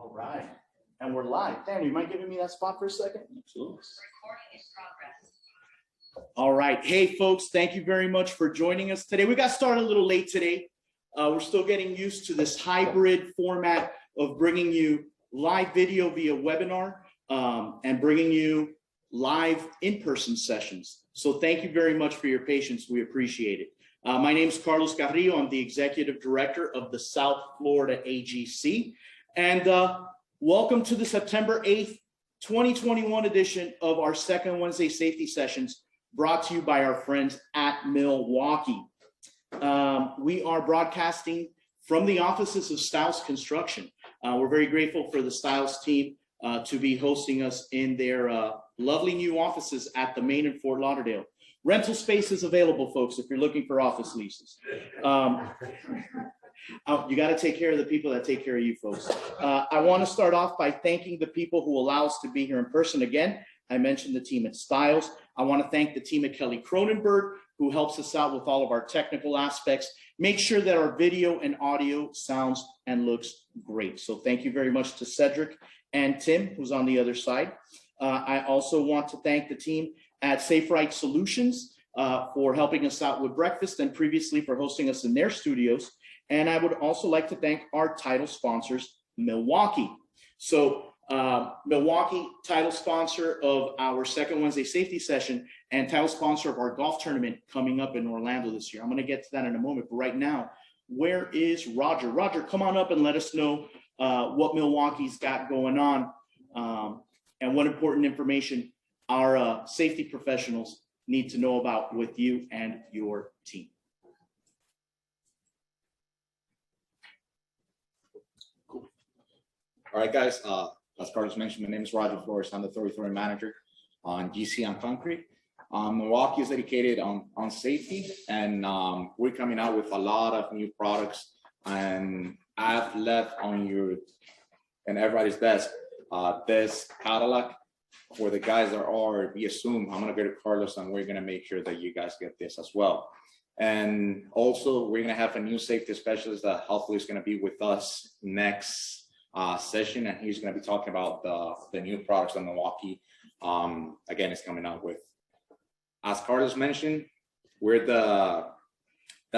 All right. And we're live. Dan, you mind giving me that spot for a second? Absolutely. Recording in progress. All right. Hey, folks, thank you very much for joining us today. We got started a little late today. We're still getting used to this hybrid format of bringing you live video via webinar and bringing you live in-person sessions. So thank you very much for your patience. We appreciate it. My name is Carlos Carrillo. I'm the Executive Director of the South Florida AGC. And welcome to the September 8th, 2021 edition of our second Wednesday safety sessions brought to you by our friends at Milwaukee. We are broadcasting from the offices of Stiles Construction. We're very grateful for the Stiles team to be hosting us in their lovely new offices at the Main and Fort Lauderdale. Rental space is available, folks, if you're looking for office leases. You got to take care of the people that take care of you, folks. I want to start off by thanking the people who allow us to be here in person again. I mentioned the team at Stiles. I want to thank the team at Kelly Cronenberg, who helps us out with all of our technical aspects. Make sure that our video and audio sounds and looks great. So thank you very much to Cedric and Tim, who's on the other side. I also want to thank the team at Safe Right Solutions for helping us out with breakfast and previously for hosting us in their studios. And I would also like to thank our title sponsors, Milwaukee. So Milwaukee, title sponsor of our second Wednesday safety session and title sponsor of our golf tournament coming up in Orlando this year. I'm going to get to that in a moment, but right now, where is Roger? Roger, come on up and let us know what Milwaukee's got going on and what important information our safety professionals need to know about with you and your team. Cool. All right, guys. As Carlos mentioned, my name is Roger Flores. I'm the territory manager on GC on Concrete. Milwaukee is dedicated on safety, and we're coming out with a lot of new products. And I've left on your and everybody's desk this catalog for the guys that are via Zoom. I'm gonna go to Carlos, and we're gonna make sure that you guys get this as well. And also, we're gonna have a new safety specialist that hopefully is gonna be with us next session, and he's going to be talking about the new products that Milwaukee again is coming out with. As Carlos mentioned, we're the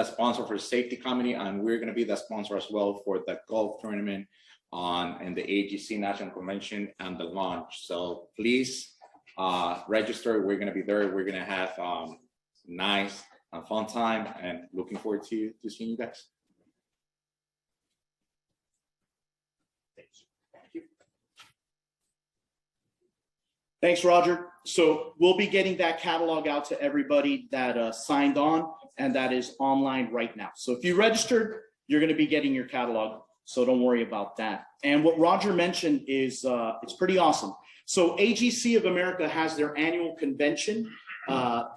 sponsor for Safety Committee, and we're going to be the sponsor as well for the golf tournament in the AGC National Convention and the launch. So please register. We're going to be there. We're going to have nice and fun time, and looking forward to seeing you guys. Thanks, Roger. So we'll be getting that catalog out to everybody that signed on and that is online right now. So if you registered, you're going to be getting your catalog. So don't worry about that. And what Roger mentioned is it's pretty awesome. So AGC of America has their annual convention. Of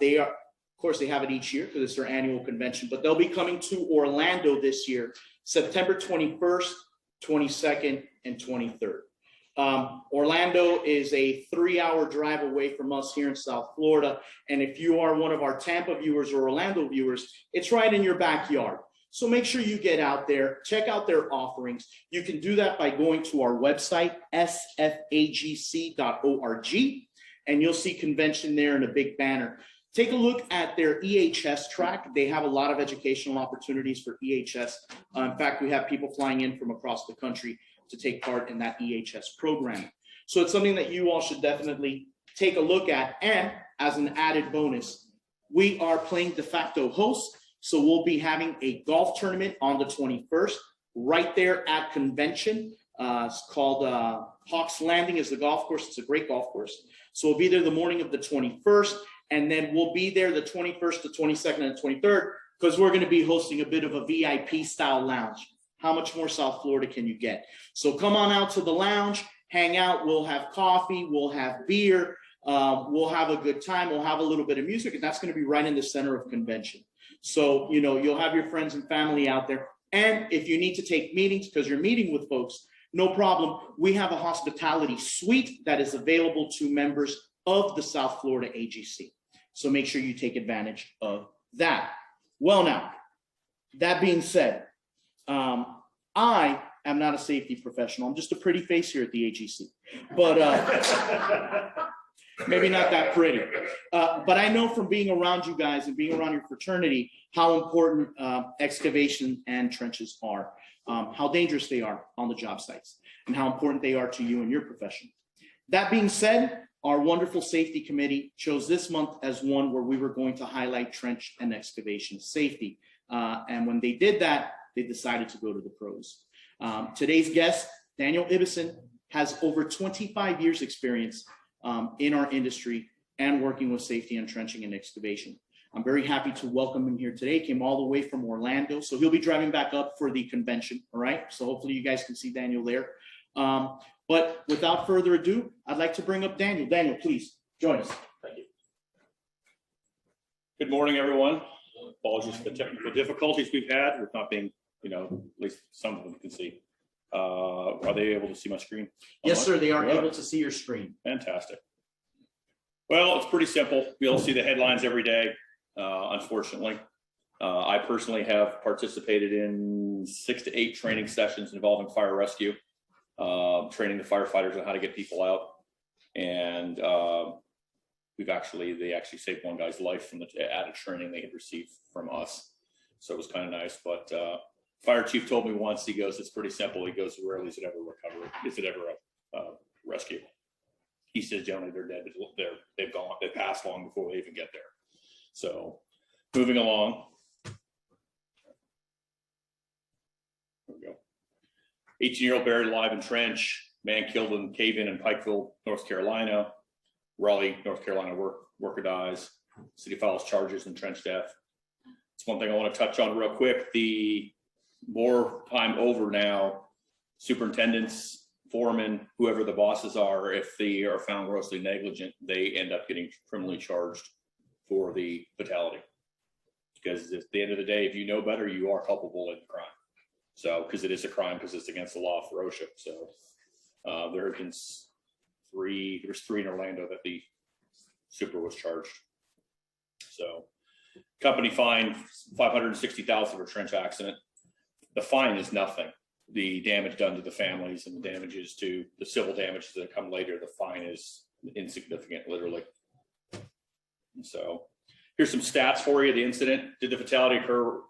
course, they have it each year because it's their annual convention, but they'll be coming to Orlando this year, September 21st, 22nd, and 23rd. Orlando is a 3-hour drive away from us here in South Florida. And if you are one of our Tampa viewers or Orlando viewers, it's right in your backyard. So make sure you get out there, check out their offerings. You can do that by going to our website, sfagc.org, and you'll see convention there in a big banner. Take a look at their EHS track. They have a lot of educational opportunities for EHS. In fact, we have people flying in from across the country to take part in that EHS program. So it's something that you all should definitely take a look at. And as an added bonus, we are playing de facto host. So we'll be having a golf tournament on the 21st, right there at convention. It's called Hawks Landing is the golf course. It's a great golf course. So we'll be there the morning of the 21st, and then we'll be there the 21st, the 22nd, and the 23rd, because we're going to be hosting a bit of a VIP style lounge. How much more South Florida can you get? So come on out to the lounge, hang out. We'll have coffee, we'll have beer, we'll have a good time, we'll have a little bit of music, and that's going to be right in the center of convention. So, you know, you'll have your friends and family out there. And if you need to take meetings because you're meeting with folks, no problem. We have a hospitality suite that is available to members of the South Florida AGC. So make sure you take advantage of that. Well, now, that being said, I am not a safety professional. I'm just a pretty face here at the AGC, but maybe not that pretty. But I know from being around you guys and being around your fraternity, how important excavation and trenches are, how dangerous they are on the job sites, and how important they are to you and your profession. That being said, our wonderful safety committee chose this month as one where we were going to highlight trench and excavation safety. And when they did that, they decided to go to the pros. Today's guest, Daniel Ibison, has over 25 years experience in our industry and working with safety and trenching and excavation. I'm very happy to welcome him here today. Came all the way from Orlando, so he'll be driving back up for the convention, all right? So hopefully you guys can see Daniel there. But without further ado, I'd like to bring up Daniel. Daniel, please join us. Thank you. Good morning, everyone. Apologies for the technical difficulties we've had with not being, at least some of them can see. Are they able to see my screen? Yes, sir. They are able to see your screen. Fantastic. Well, it's pretty simple. We all see the headlines every day, unfortunately. I personally have participated in 6 to 8 training sessions involving fire rescue, training the firefighters on how to get people out. And they actually saved one guy's life from the added training they had received from us. So it was kind of nice. But fire chief told me once, he goes, it's pretty simple. He goes, rarely is it ever recovery. Is it ever a rescue? He says, generally they're dead. They've passed long before they even get there. So moving along. There we go. 18-year-old buried alive in trench, man killed in cave-in in Pikeville, North Carolina. Raleigh, North Carolina worker dies. City files charges in trench death. It's one thing I want to touch on real quick. The more time over now, superintendents, foremen, whoever the bosses are, if they are found grossly negligent, they end up getting criminally charged for the fatality. Because at the end of the day, if you know better, you are culpable in the crime. So, because it is a crime, because it's against the law for OSHA. So there have been there's 3 in Orlando that the super was charged. So company fined $560,000 for a trench accident. The fine is nothing. The damage done to the families and the damages to the civil damages that come later, the fine is insignificant, literally. And so here's some stats for you. The incident, did the fatality occur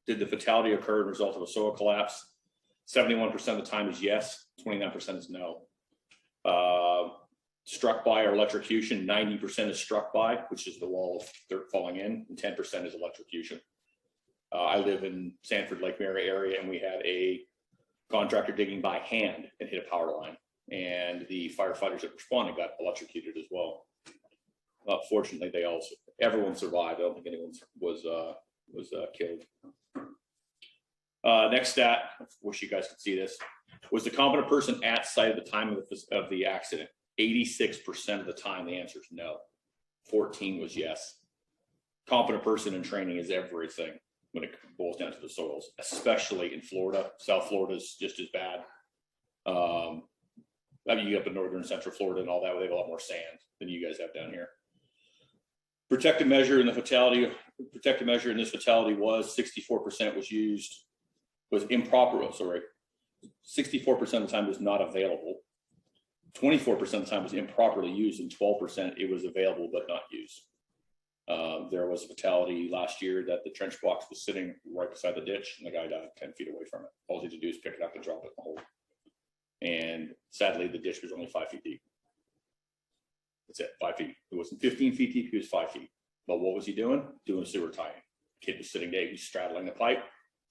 as a result of a soil collapse? 71% of the time is yes, 29% is no. Struck by or electrocution, 90% is struck by, which is the wall of dirt falling in, and 10% is electrocution. I live in Sanford, Lake Mary area, and we had a contractor digging by hand and hit a power line, and the firefighters that responded got electrocuted as well. Fortunately, everyone survived. I don't think anyone was killed. Next stat, I wish you guys could see this, was the competent person at site at the time of the accident. 86% of the time, the answer is no. 14 was yes. Competent person in training is everything when it boils down to the soils, especially in Florida. South Florida is just as bad. I mean, you up in northern central Florida and all that, where they have a lot more sand than you guys have down here. Protective measure in this fatality was 64% was improper. 64% of the time was not available. 24% of the time was improperly used, and 12% it was available but not used. There was a fatality last year that the trench box was sitting right beside the ditch, and the guy died 10 feet away from it. All he had to do is pick it up and drop it in the hole. And sadly, the ditch was only 5 feet deep. That's it, 5 feet. It wasn't 15 feet deep, he was 5 feet. But what was he doing? Doing a sewer tie-in. Kid was sitting there, he was straddling the pipe,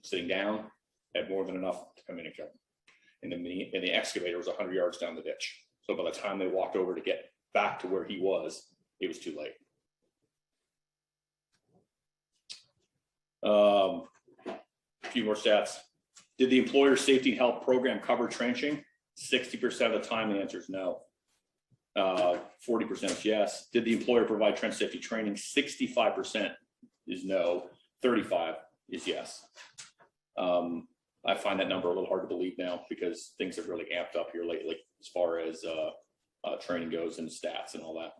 sitting down, had more than enough to come in and kill him. And the excavator was 100 yards down the ditch. So by the time they walked over to get back to where he was, it was too late. A few more stats. Did the employer safety and health program cover trenching? 60% of the time, the answer is no. 40% is yes. Did the employer provide trench safety training? 65% is no. 35% is yes. I find that number a little hard to believe now because things have really amped up here lately as far as training goes and stats and all that.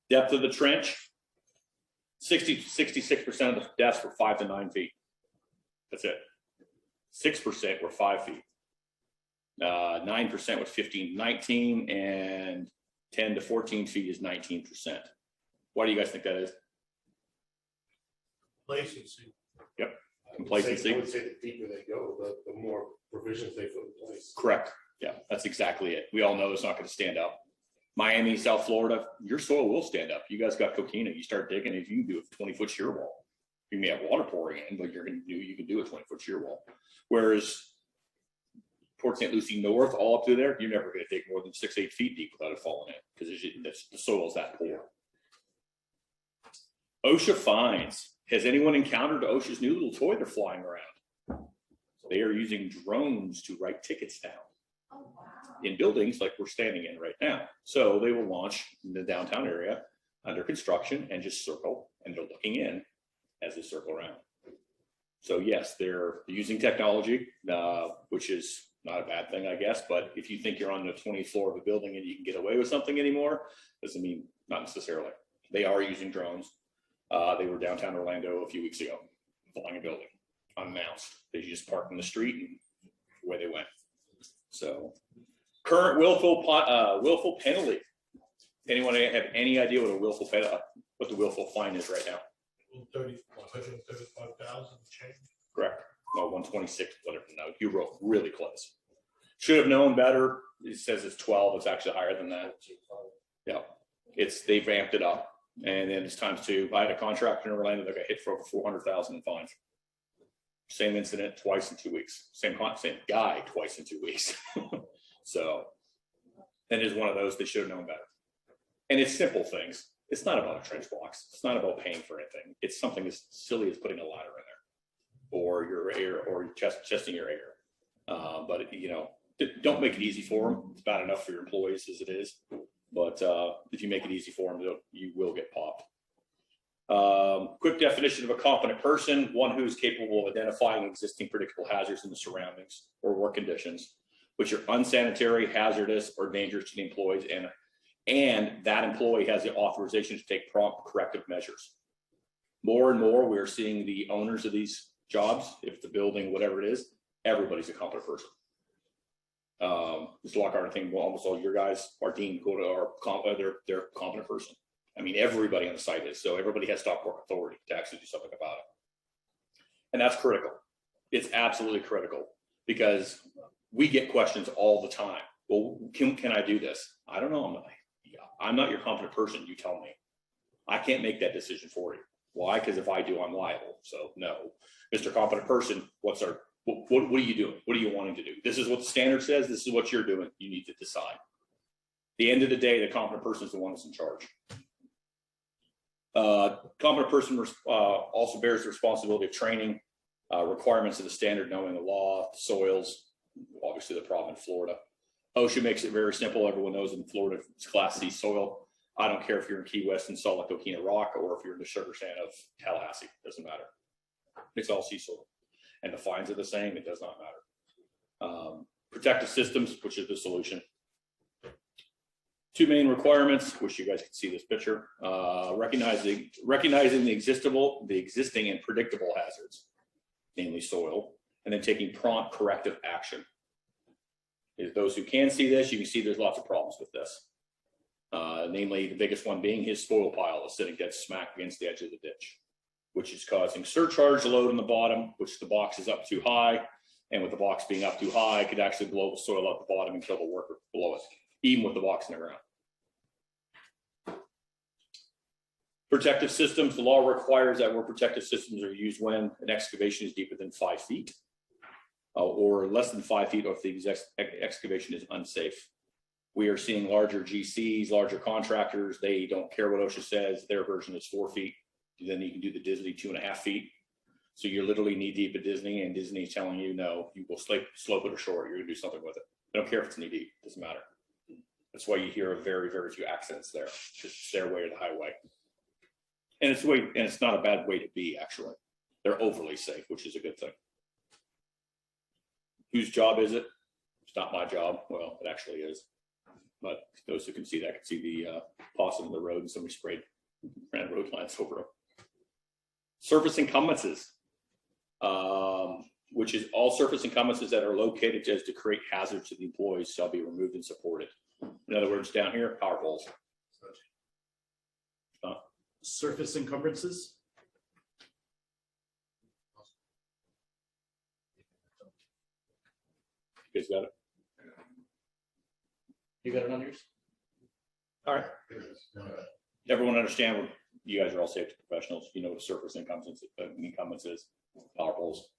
Depth of the trench, 66% of the deaths were 5 to 9 feet. That's it. 6% were 5 feet. 9% was 15 to 19, and 10 to 14 feet is 19%. Why do you guys think that is? Complacency. Complacency. I would say the deeper they go, the more provisions they put in place. Correct. Yeah, that's exactly it. We all know it's not going to stand up. Miami, South Florida, your soil will stand up. You guys got coquina. You start digging, if you can do a 20-foot shear wall. You may have water pouring in, but you can do a 20-foot shear wall. Whereas Port St. Lucie North, all up through there, you're never going to dig more than 6-8 feet deep without it falling in, because the soil is that poor. OSHA fines. Has anyone encountered OSHA's new little toy they're flying around? They are using drones to write tickets down in buildings like we're standing in right now. So they will launch in the downtown area under construction and just circle, and they're looking in as they circle around. So yes, they're using technology, which is not a bad thing, I guess. But if you think you're on the 20th floor of a building and you can get away with something anymore, doesn't mean, not necessarily. They are using drones. They were downtown Orlando a few weeks ago, flying a building unannounced. They just parked in the street and away they went. So current willful penalty. Anyone have any idea what a willful penalty, what the willful fine is right now? 135,000 change. Correct. No, 126, whatever. No, you wrote really close. Should have known better. It says it's 12. It's actually higher than that. Yeah, they've ramped it up. And then it's times 2. I had a contractor in Orlando that got hit for over 400,000 in fines. Same incident twice in 2 weeks. Same guy twice in 2 weeks. So, and it's one of those they should have known better. And it's simple things. It's not about a trench box. It's not about paying for anything. It's something as silly as putting a ladder in there, or your air, or testing your air. But don't make it easy for them. It's bad enough for your employees as it is. But if you make it easy for them, you will get popped. Quick definition of a competent person: one who is capable of identifying existing predictable hazards in the surroundings or work conditions, which are unsanitary, hazardous, or dangerous to the employees, and that employee has the authorization to take prompt corrective measures. More and more, we're seeing the owners of these jobs, if the building, whatever it is, everybody's a competent person. This Lockhart thing, well, almost all your guys are deemed they're a competent person. I mean, everybody on the site is, so everybody has stop work authority to actually do something about it. And that's critical. It's absolutely critical, because we get questions all the time. Well, can I do this? I don't know. I'm not your competent person. You tell me. I can't make that decision for you. Why? Because if I do, I'm liable. So no, Mr. Competent Person, what are you doing? What are you wanting to do? This is what the standard says. This is what you're doing. You need to decide. At the end of the day, the competent person is the one that's in charge. Competent person also bears the responsibility of training, requirements of the standard, knowing the law, soils, obviously the problem in Florida. OSHA makes it very simple. Everyone knows in Florida, it's Class C soil. I don't care if you're in Key West and solid coquina rock, or if you're in the sugar sand of Tallahassee, doesn't matter. It's all sea soil. And the fines are the same. It does not matter. Protective systems, which is the solution. 2 main requirements, which you guys can see this picture. Recognizing the existing and predictable hazards, namely soil, and then taking prompt corrective action. Those who can see this, you can see there's lots of problems with this. Namely, the biggest one being his spoil pile is sitting dead smack against the edge of the ditch, which is causing surcharge load on the bottom, which the box is up too high. And with the box being up too high, it could actually blow the soil out the bottom and kill the worker below it, even with the box in the ground. Protective systems, the law requires that where protective systems are used when an excavation is deeper than 5 feet. Or less than 5 feet, or if the excavation is unsafe. We are seeing larger GCs, larger contractors. They don't care what OSHA says. Their version is 4 feet. Then you can do the Disney 2.5 feet. So you're literally knee deep at Disney, and Disney is telling you, no, you will slope it or short. You're gonna do something with it. I don't care if it's knee deep, doesn't matter. That's why you hear of very, very few accidents there. It's just their way or the highway. And it's not a bad way to be, actually. They're overly safe, which is a good thing. Whose job is it? It's not my job. Well, it actually is. But those who can see that can see the possum in the road, and somebody ran road lines over them. Surface encumbrances. which is all surface encumbrances that are located as to create hazards to the employees shall be removed and supported. In other words, down here, power poles. Surface encumbrances. You guys got it? You got it on yours? All right. Everyone understand what you guys are all safety professionals. You know what a surface incumbents is, power poles.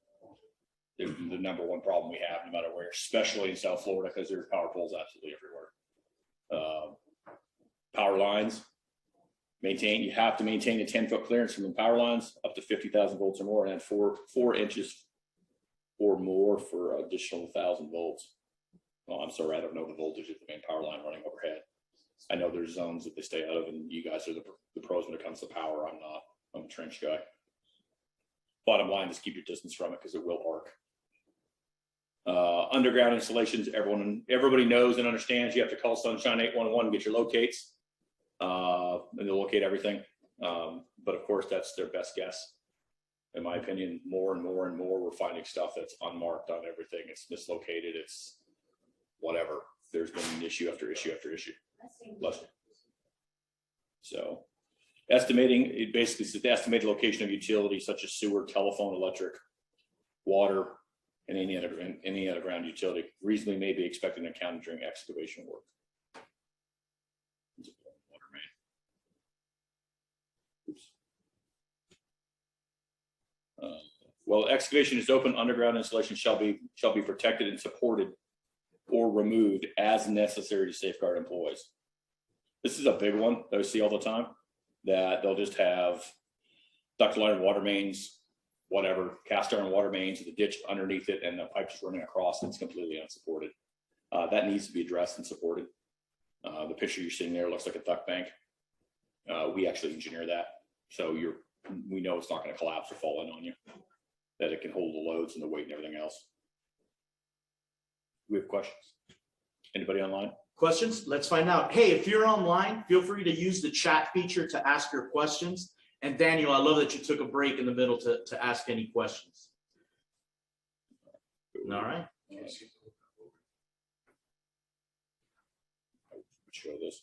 They're the number one problem we have no matter where, especially in South Florida, because there's power poles absolutely everywhere. Power lines, you have to maintain a 10-foot clearance from the power lines up to 50,000 volts or more, and then 4 inches or more for additional 1,000 volts. Well, I'm sorry, I don't know the voltage of the main power line running overhead. I know there's zones that they stay out of, and you guys are the pros when it comes to power. I'm not. I'm a trench guy. Bottom line is keep your distance from it because it will arc. Underground installations, everybody knows and understands you have to call Sunshine 811 and get your locates, and they'll locate everything. But of course, that's their best guess. In my opinion, more and more and more, we're finding stuff that's unmarked on everything. It's mislocated. It's whatever. There's been an issue after issue after issue. So estimating, it basically is the estimated location of utilities such as sewer, telephone, electric, water, and any other ground utility reasonably may be expected to encounter during excavation work. Water main. Oops. Well, excavation is open, underground installation shall be protected and supported or removed as necessary to safeguard employees. This is a big one that I see all the time, that they'll just have ductile iron water mains, whatever, cast iron water mains, the ditch underneath it, and the pipe just running across, and it's completely unsupported. That needs to be addressed and supported. The picture you're seeing there looks like a duct bank. We actually engineer that, so we know it's not going to collapse or fall in on you, that it can hold the loads and the weight and everything else. We have questions. Anybody online? Questions? Let's find out. Hey, if you're online, feel free to use the chat feature to ask your questions. And Daniel, I love that you took a break in the middle to ask any questions. All right. Show this.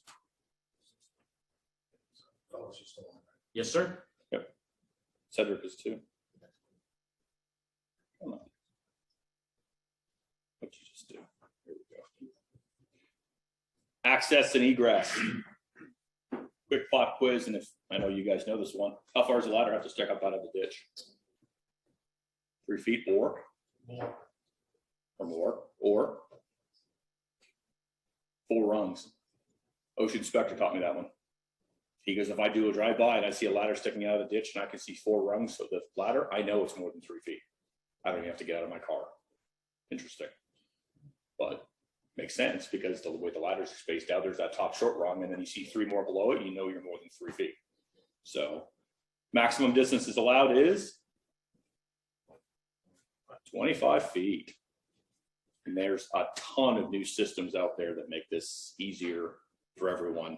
Yes, sir. Yep. Cedric is too. Come on. What'd you just do? Here we go. Access and egress. Quick pop quiz, and if I know you guys know this one, how far does the ladder have to stick up out of the ditch? 3 feet or more, or 4 rungs. Ocean Spectre taught me that one. He goes, if I do a drive-by and I see a ladder sticking out of the ditch and I can see 4 rungs of the ladder, I know it's more than 3 feet. I don't even have to get out of my car. Interesting. But makes sense because the way the ladders are spaced out, there's that top short rung, and then you see 3 more below it, you know you're more than 3 feet. So maximum distance is allowed is 25 feet. And there's a ton of new systems out there that make this easier for everyone.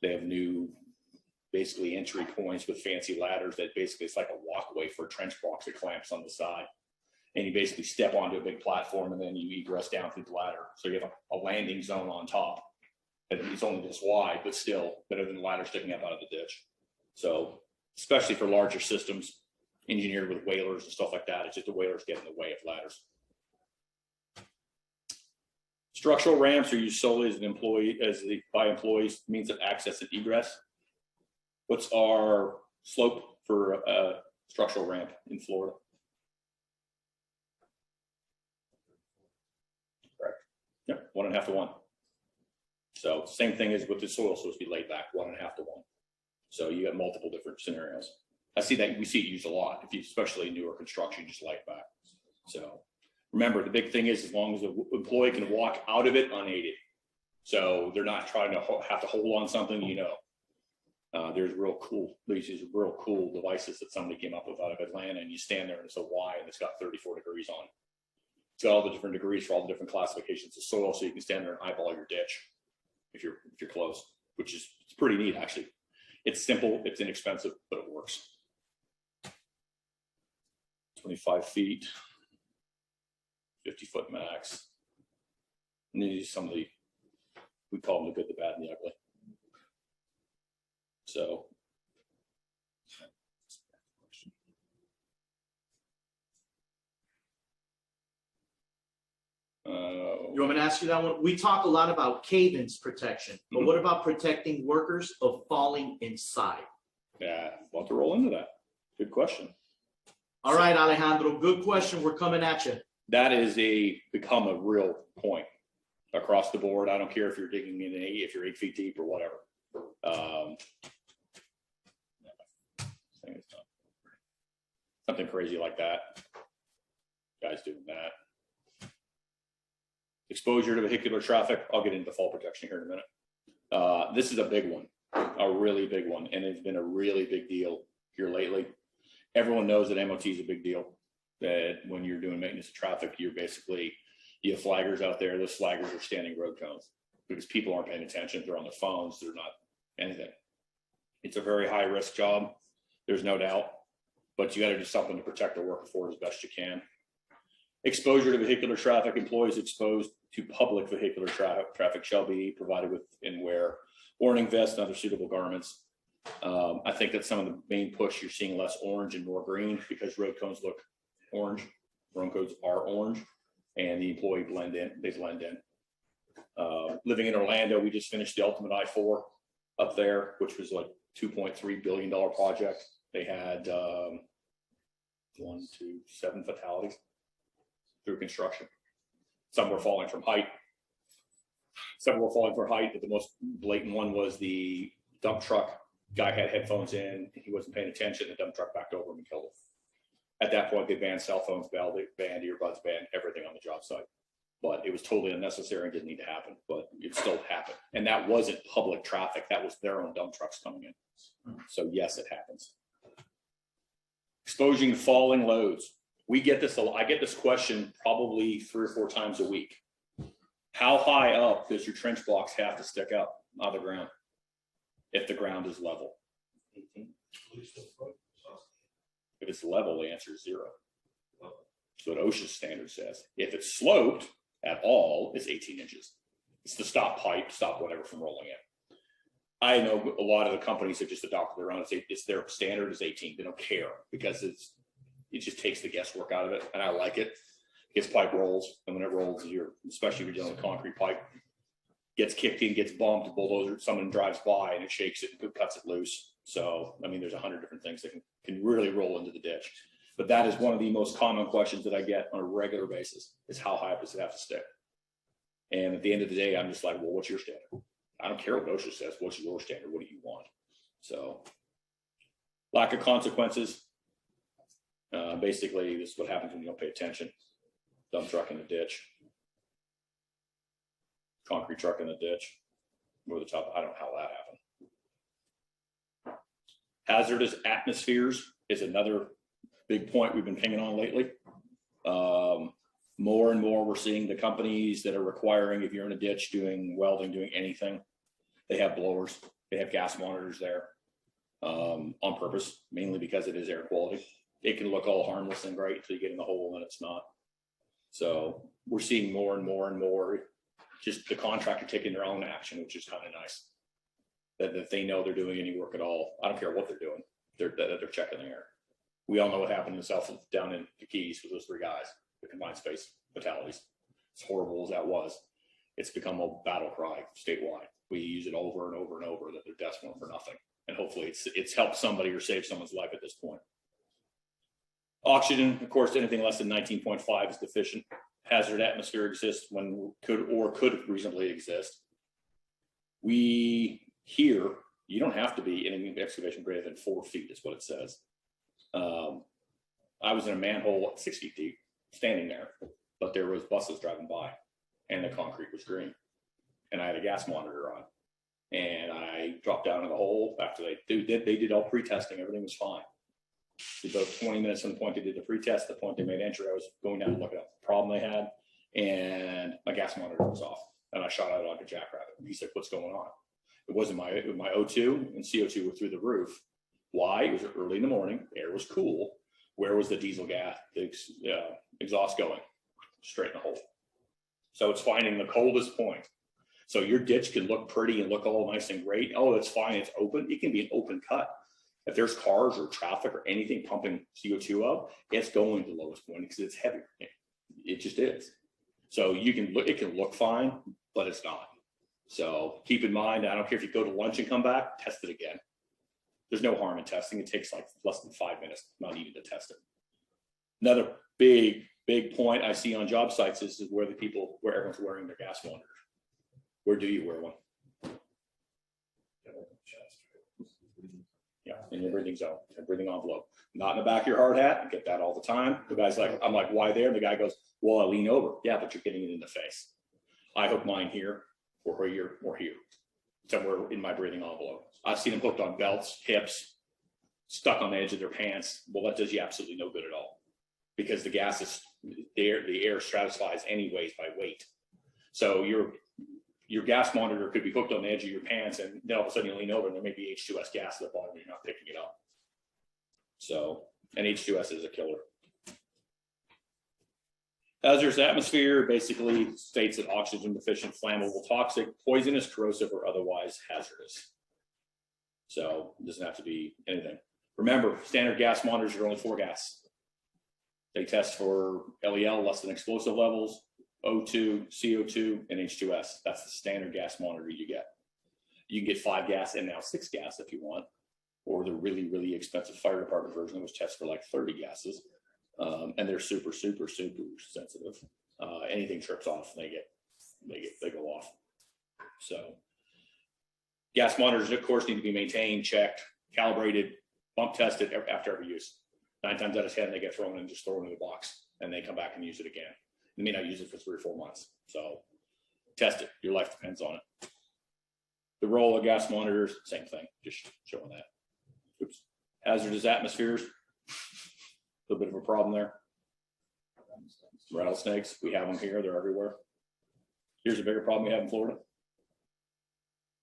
They have new, basically, entry points with fancy ladders that basically it's like a walkway for a trench box that clamps on the side. And you basically step onto a big platform and then you egress down through the ladder. So you have a landing zone on top. And it's only this wide, but still better than the ladder sticking up out of the ditch. So especially for larger systems, engineered with whalers and stuff like that, it's just the whalers get in the way of ladders. Structural ramps are used solely as by employees, means of access and egress. What's our slope for a structural ramp in Florida? Correct. Yep, 1.5 to 1. So same thing as with the soil supposed to be laid back, 1.5 to 1. So you have multiple different scenarios. I see that we see it used a lot, if you, especially newer construction, just laid back. So remember, the big thing is as long as the employee can walk out of it unaided. So they're not trying to have to hold on something, you know. There's these real cool devices that somebody came up with out of Atlanta, and you stand there and it's a Y and it's got 34 degrees on it. It's got all the different degrees for all the different classifications of soil, so you can stand there and eyeball your ditch if you're close, which is it's pretty neat actually. It's simple, it's inexpensive, but it works. 25 feet. 50-foot max. And these are some of the, we call them the good, the bad, and the ugly. So. You want me to ask you that one? We talk a lot about cave-ins protection, but what about protecting workers of falling inside? Yeah, want to roll into that. Good question. All right, Alejandro, good question. We're coming at you. That is become a real point across the board. I don't care if you're digging in if you're 8 feet deep or whatever. Something crazy like that. Guys doing that. Exposure to vehicular traffic. I'll get into fall protection here in a minute. This is a big one, a really big one, and it's been a really big deal here lately. Everyone knows that MOT is a big deal. That when you're doing maintenance of traffic, you have flaggers out there. Those flaggers are standing road cones because people aren't paying attention. They're on their phones. They're not anything. It's a very high risk job. There's no doubt, but you got to do something to protect the worker for as best you can. Exposure to vehicular traffic. Employees exposed to public vehicular traffic shall be provided with and wear warning vests and other suitable garments. I think that's some of the main push. You're seeing less orange and more green because road cones look orange. Road cones are orange, and the employee blend in. They blend in. Living in Orlando, we just finished the Ultimate I-4 up there, which was like $2.3 billion project. They had 7 fatalities through construction. Some were falling from height. Some were falling from height, but the most blatant one was the dump truck. Guy had headphones in, he wasn't paying attention, the dump truck backed over him and killed him. At that point, they banned cell phones, banned earbuds, banned everything on the job site. But it was totally unnecessary and didn't need to happen, but it still happened. And that wasn't public traffic, that was their own dump trucks coming in. So yes, it happens. Exposing to falling loads. We get this, I get this question probably 3 or 4 times a week. How high up does your trench blocks have to stick up out of the ground if the ground is level? If it's level, the answer is 0. That's what OSHA standard says. If it's sloped at all, it's 18 inches. It's to stop pipe, stop whatever from rolling in. I know a lot of the companies have just adopted their own. It's their standard is 18. They don't care because it just takes the guesswork out of it, and I like it. Because pipe rolls, and when it rolls, especially if you're dealing with concrete pipe, gets kicked in, gets bumped, a bulldozer, someone drives by and it shakes it and cuts it loose. So, I mean, there's 100 different things that can really roll into the ditch. But that is one of the most common questions that I get on a regular basis is how high does it have to stick? And at the end of the day, I'm just like, well, what's your standard? I don't care what OSHA says. What's your standard? What do you want? So, lack of consequences. Basically, this is what happens when you don't pay attention. Dump truck in the ditch. Concrete truck in the ditch. Over the top. I don't know how that happened. Hazardous atmospheres is another big point we've been pinging on lately. More and more we're seeing the companies that are requiring, if you're in a ditch doing welding, doing anything, they have blowers, they have gas monitors there on purpose, mainly because it is air quality. It can look all harmless and great until you get in the hole and it's not. So we're seeing more and more and more just the contractor taking their own action, which is kind of nice. That they know they're doing any work at all. I don't care what they're doing. They're checking the air. We all know what happened down in the Keys with those 3 guys, the combined space fatalities. As horrible as that was, it's become a battle cry statewide. We use it over and over and over that they're desperate for nothing. And hopefully it's helped somebody or saved someone's life at this point. Oxygen, of course, anything less than 19.5 is deficient. Hazard atmosphere exists when could reasonably exist. We here, you don't have to be in an excavation greater than 4 feet is what it says. I was in a manhole at 6 feet deep, standing there, but there was buses driving by and the concrete was green. And I had a gas monitor on. And I dropped down in the hole after they did all pre-testing, everything was fine. About 20 minutes from the point they did the pre-test, the point they made entry, I was going down and looking at the problem they had, and my gas monitor was off, and I shot out like a jackrabbit. He said, "What's going on?" It wasn't my O2 and CO2 were through the roof. Why? It was early in the morning, air was cool. Where was the diesel gas, the exhaust going? straighten the hole. So it's finding the coldest point. So your ditch can look pretty and look all nice and great. Oh, that's fine. It's open. It can be an open cut. If there's cars or traffic or anything pumping CO2 up, it's going to the lowest point because it's heavier. It just is. So you can look, it can look fine, but it's not. So keep in mind, I don't care if you go to lunch and come back, test it again. There's no harm in testing. It takes like less than 5 minutes, not even to test it. Another big point I see on job sites is where everyone's wearing their gas monitors. Where do you wear one? Yeah, in your breathing zone, your breathing envelope. Not in the back of your hard hat. I get that all the time. The guy's like, I'm like, why there? And the guy goes, well, I lean over. Yeah, but you're getting it in the face. I hook mine here or here or here, somewhere in my breathing envelope. I've seen them hooked on belts, hips, stuck on the edge of their pants. Well, that does you absolutely no good at all because the gas is the air stratifies anyways by weight. So your gas monitor could be hooked on the edge of your pants, and then all of a sudden you lean over and there may be H2S gas at the bottom and you're not picking it up. So, and H2S is a killer. Hazardous atmosphere basically states that oxygen deficient, flammable, toxic, poisonous, corrosive, or otherwise hazardous. So it doesn't have to be anything. Remember, standard gas monitors are only 4 gas. They test for LEL, less than explosive levels, O2, CO2, and H2S. That's the standard gas monitor you get. You can get 5 gas and now 6 gas if you want, or the really, really expensive fire department version, which tests for like 30 gases. And they're super, super, super sensitive. Anything trips off, they go off. So gas monitors, of course, need to be maintained, checked, calibrated, bump tested after every use. 9 times out of 10, they get thrown and just thrown in the box, and they come back and use it again. They may not use it for 3 or 4 months. So test it. Your life depends on it. The role of gas monitors, same thing, just showing that. Oops. Hazardous atmospheres, a little bit of a problem there. Rattlesnakes, we have them here, they're everywhere. Here's a bigger problem we have in Florida.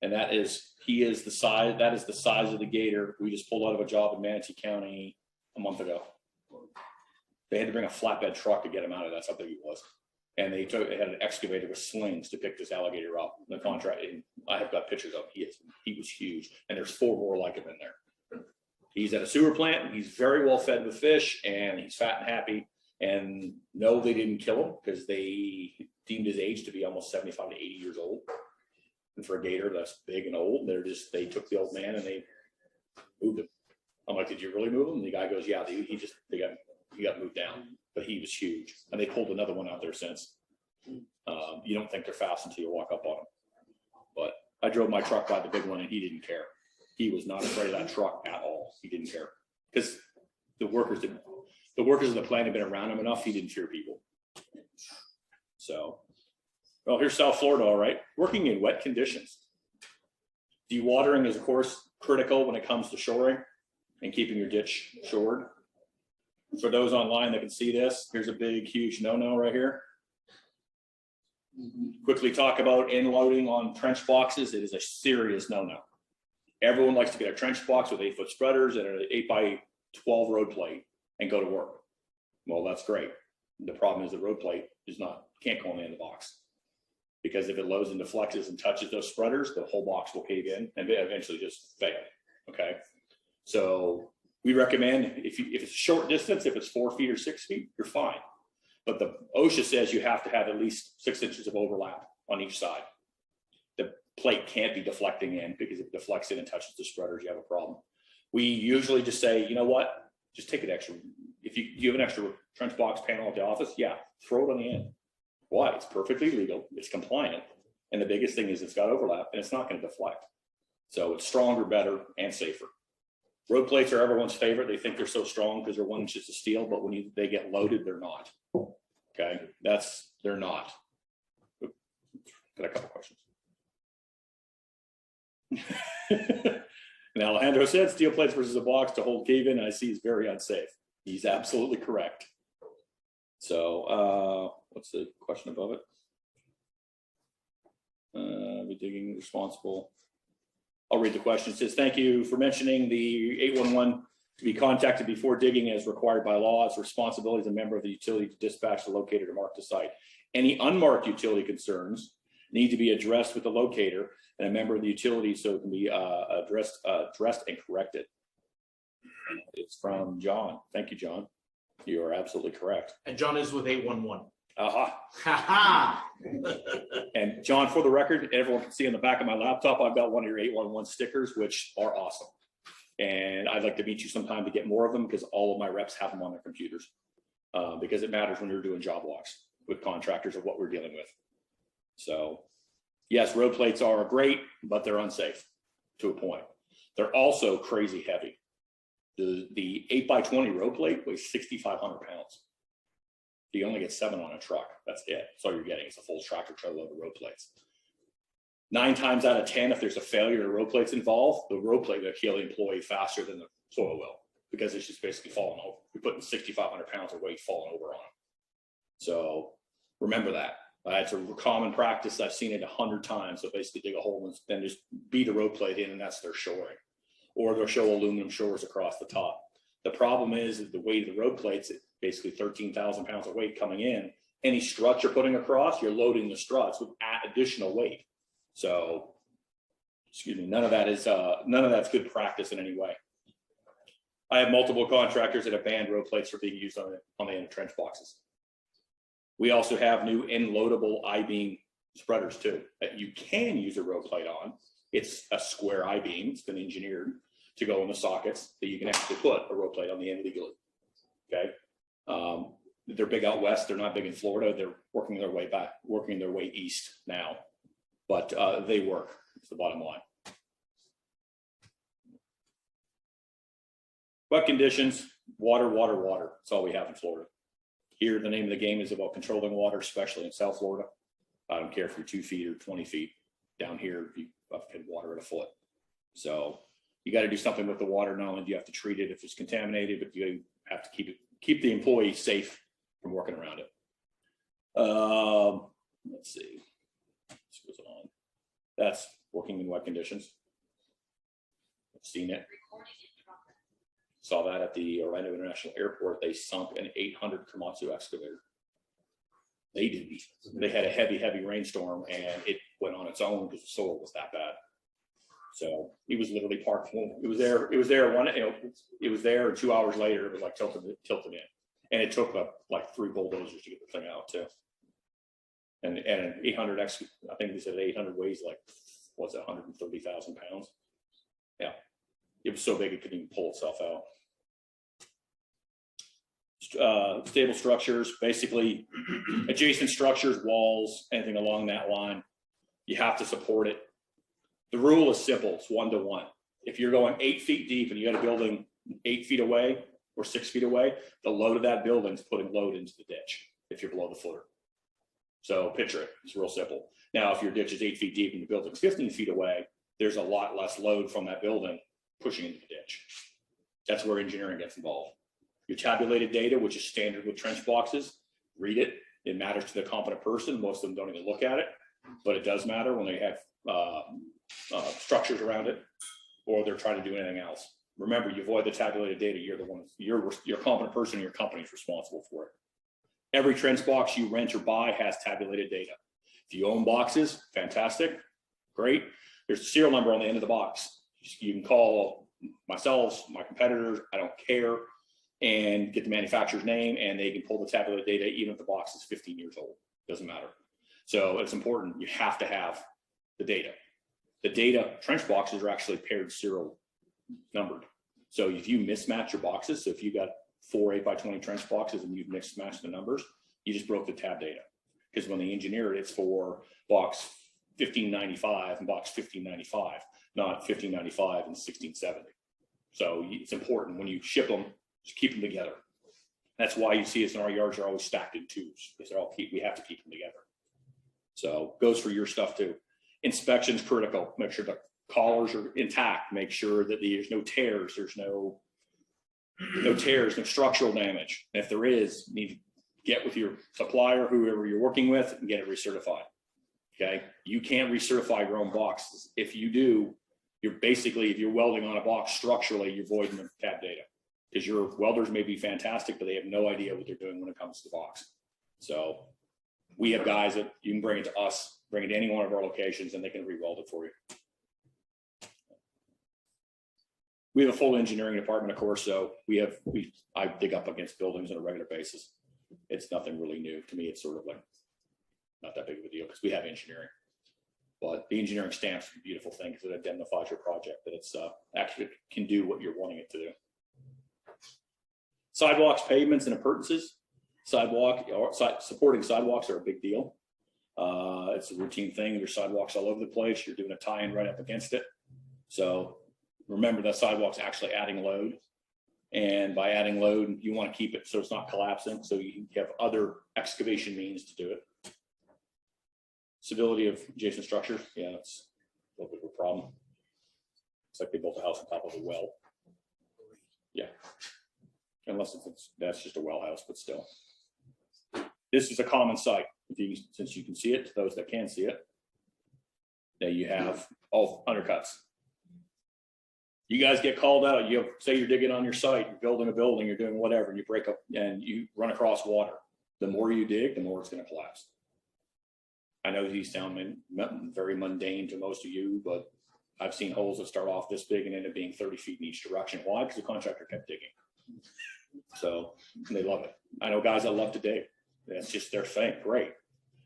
And that is, that is the size of the gator. We just pulled out of a job in Manatee County a month ago. They had to bring a flatbed truck to get him out of that. That's how big he was. And they had an excavator with slings to pick this alligator up. The contract, I have got pictures of him. He was huge. And there's 4 more like him in there. He's at a sewer plant. He's very well fed with fish and he's fat and happy. And no, they didn't kill him because they deemed his age to be almost 75 to 80 years old. And for a gator that's big and old, they took the old man and they moved him. I'm like, did you really move him? And the guy goes, yeah, he got moved down, but he was huge. And they pulled another one out there since. You don't think they're fast until you walk up on them. But I drove my truck by the big one and he didn't care. He was not afraid of that truck at all. He didn't care because the workers of the plant had been around him enough. He didn't fear people. So, well, here's South Florida, all right. Working in wet conditions. Dewatering is, of course, critical when it comes to shoring and keeping your ditch shored. For those online that can see this, here's a big, huge no-no right here. Quickly talk about inloading on trench boxes. It is a serious no-no. Everyone likes to get a trench box with 8-foot spreaders and an 8x12 road plate and go to work. Well, that's great. The problem is the road plate can't go in the box because if it loads into flexes and touches those spreaders, the whole box will cave in and eventually just fail. Okay, so we recommend if it's a short distance, if it's 4 feet or 6 feet, you're fine. But the OSHA says you have to have at least 6 inches of overlap on each side. The plate can't be deflecting in because if it deflects in and touches the spreaders, you have a problem. We usually just say, you know what, just take an extra. If you have an extra trench box panel at the office, yeah, throw it on the end. Why? It's perfectly legal. It's compliant. And the biggest thing is it's got overlap and it's not going to deflect. So it's stronger, better, and safer. Road plates are everyone's favorite. They think they're so strong because they're 1 inch of steel, but when they get loaded, they're not. Okay, they're not. Got a couple questions. And Alejandro said steel plates versus a box to hold cave in, I see is very unsafe. He's absolutely correct. So what's the question above it? Be digging responsible. I'll read the question. It says, thank you for mentioning the 811 To be contacted before digging as required by law. It's responsibility as a member of the utility to dispatch the locator to mark the site. Any unmarked utility concerns need to be addressed with the locator and a member of the utility so it can be addressed and corrected. It's from John. Thank you, John. You are absolutely correct. And John is with 811. Aha. Ha ha. And John, for the record, everyone can see on the back of my laptop, I've got one of your 811 stickers, which are awesome. And I'd like to meet you sometime to get more of them because all of my reps have them on their computers because it matters when you're doing job walks with contractors of what we're dealing with. So yes, road plates are great, but they're unsafe to a point. They're also crazy heavy. The 8x20 road plate weighs 6,500 pounds. You only get 7 on a truck. That's it. That's all you're getting. It's a full tractor trailer load of road plates. 9 times out of 10, if there's a failure of road plates involved, the road plate will kill the employee faster than the soil will because it's just basically falling over. You're putting 6,500 pounds of weight falling over on them. So remember that. It's a common practice. I've seen it 100 times. So basically dig a hole and then just beat a road plate in and that's their shoring. Or they'll show aluminum shores across the top. The problem is the weight of the road plates, it's basically 13,000 pounds of weight coming in. Any struts you're putting across, you're loading the struts with additional weight. So, excuse me, none of that's good practice in any way. I have multiple contractors that have banned road plates for being used on the end of trench boxes. We also have new end-loadable I-beam spreaders too that you can use a road plate on. It's a square I-beam. It's been engineered to go in the sockets that you can actually put a road plate on the end legally. Okay. They're big out west. They're not big in Florida. They're working their way east now, but they work. It's the bottom line. Wet conditions, water. That's all we have in Florida. Here, the name of the game is about controlling water, especially in South Florida. I don't care if you're 2 feet or 20 feet. Down here, you have water at a foot. So you got to do something with the water. Not only do you have to treat it if it's contaminated, but you have to keep the employee safe from working around it. Let's see. This goes on. That's working in wet conditions. I've seen it. Saw that at the Orlando International Airport. They sunk an 800 Komatsu excavator. They had a heavy rainstorm and it went on its own because the soil was that bad. So he was literally parked. It was there 2 hours later. It was like tilted in, and it took like 3 bulldozers to get the thing out too. And an 800 I think they said 800 weighs like what's it, 130,000 pounds. Yeah, it was so big it couldn't even pull itself out. Stable structures, basically adjacent structures, walls, anything along that line, you have to support it. The rule is simple. It's 1 to 1. If you're going 8 feet deep and you got a building 8 feet away or 6 feet away, the load of that building is putting load into the ditch if you're below the footer. So picture it. It's real simple. Now, if your ditch is 8 feet deep and the building's 15 feet away, there's a lot less load from that building pushing into the ditch. That's where engineering gets involved. Your tabulated data, which is standard with trench boxes, read it. It matters to the competent person. Most of them don't even look at it, but it does matter when they have structures around it or they're trying to do anything else. Remember, you avoid the tabulated data. You're the one, you're competent person and your company is responsible for it. Every trench box you rent or buy has tabulated data. If you own boxes, fantastic, great. There's a serial number on the end of the box. You can call myself, my competitors, I don't care, and get the manufacturer's name and they can pull the tabulated data even if the box is 15 years old, doesn't matter. So it's important, you have to have the data. The data, trench boxes are actually paired serial numbered. So if you mismatch your boxes, so if you got 4 8x20 trench boxes and you mismatch the numbers, you just broke the tab data. Because when they engineer it, it's for box 1595 and box 1595, not 1595 and 1670. So it's important when you ship them, just keep them together. That's why you see us in our yards are always stacked in twos, because we have to keep them together. So goes for your stuff too. Inspection's critical. Make sure the collars are intact. Make sure that there's no tears. There's no tears, no structural damage. And if there is, you need to get with your supplier, whoever you're working with, and get it recertified. Okay, you can't recertify your own boxes. If you do, you're basically, if you're welding on a box structurally, you're voiding the tab data. Because your welders may be fantastic, but they have no idea what they're doing when it comes to the box. So we have guys that you can bring it to us, bring it to any one of our locations, and they can re-weld it for you. We have a full engineering department, of course, so I dig up against buildings on a regular basis. It's nothing really new to me. It's sort of like not that big of a deal because we have engineering. But the engineering stamp's a beautiful thing because it identifies your project, that it's actually can do what you're wanting it to do. Sidewalks, pavements, and appurtenances. Supporting sidewalks are a big deal. It's a routine thing. There's sidewalks all over the place. You're doing a tie-in right up against it. So remember that sidewalk's actually adding load. And by adding load, you want to keep it so it's not collapsing. So you have other excavation means to do it. Stability of adjacent structures. Yeah, it's a little bit of a problem. It's like they built a house on top of a well. Yeah. Unless that's just a well house, but still. This is a common sight. Since you can see it, to those that can see it, that you have all undercuts. You guys get called out. Say you're digging on your site, you're building a building, you're doing whatever, and you break up and you run across water. The more you dig, the more it's going to collapse. I know these sound very mundane to most of you, but I've seen holes that start off this big and end up being 30 feet in each direction. Why? Because the contractor kept digging. So they love it. I know guys that love to dig. That's just their thing. Great.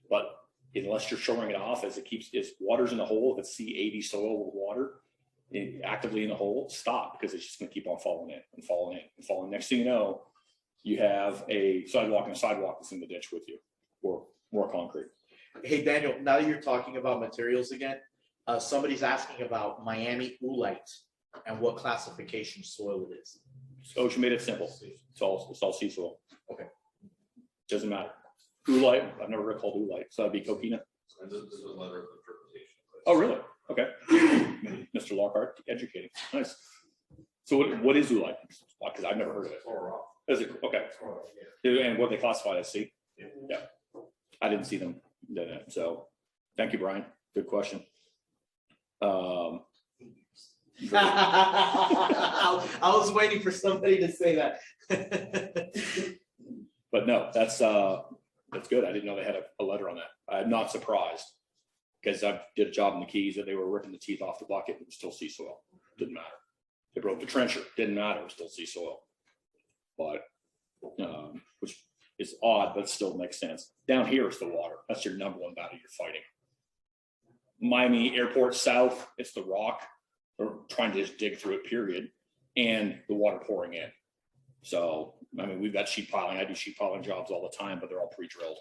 But unless you're showing it off as water's in the hole, if it's C80 soil with water actively in the hole, stop, because it's just going to keep on falling in and falling in and falling. Next thing you know, you have a sidewalk and a sidewalk that's in the ditch with you, or more concrete. Hey, Daniel, now that you're talking about materials again, somebody's asking about Miami oolite and what classification soil it is. So she made it simple. It's all sea soil. Okay. Doesn't matter. Oolite, I've never heard it called oolite, so that'd be coquina. And this is a letter of interpretation. Oh, really? Okay. Mr. Lockhart, educating. Nice. So what is oolite? Because I've never heard of it. Is it? Okay. And what they classify as sea? Yeah. I didn't see them. So thank you, Brian. Good question. I was waiting for somebody to say that. But no, that's good. I didn't know they had a letter on that. I'm not surprised, because I did a job in the Keys that they were ripping the teeth off the bucket. It was still sea soil. Didn't matter. They broke the trencher. Didn't matter. It was still sea soil. But which is odd, but still makes sense. Down here is the water. That's your number one battle you're fighting. Miami Airport South, it's the rock. They're trying to just dig through it, period, and the water pouring in. So, I mean, we've got sheet piling. I do sheet piling jobs all the time, but they're all pre-drilled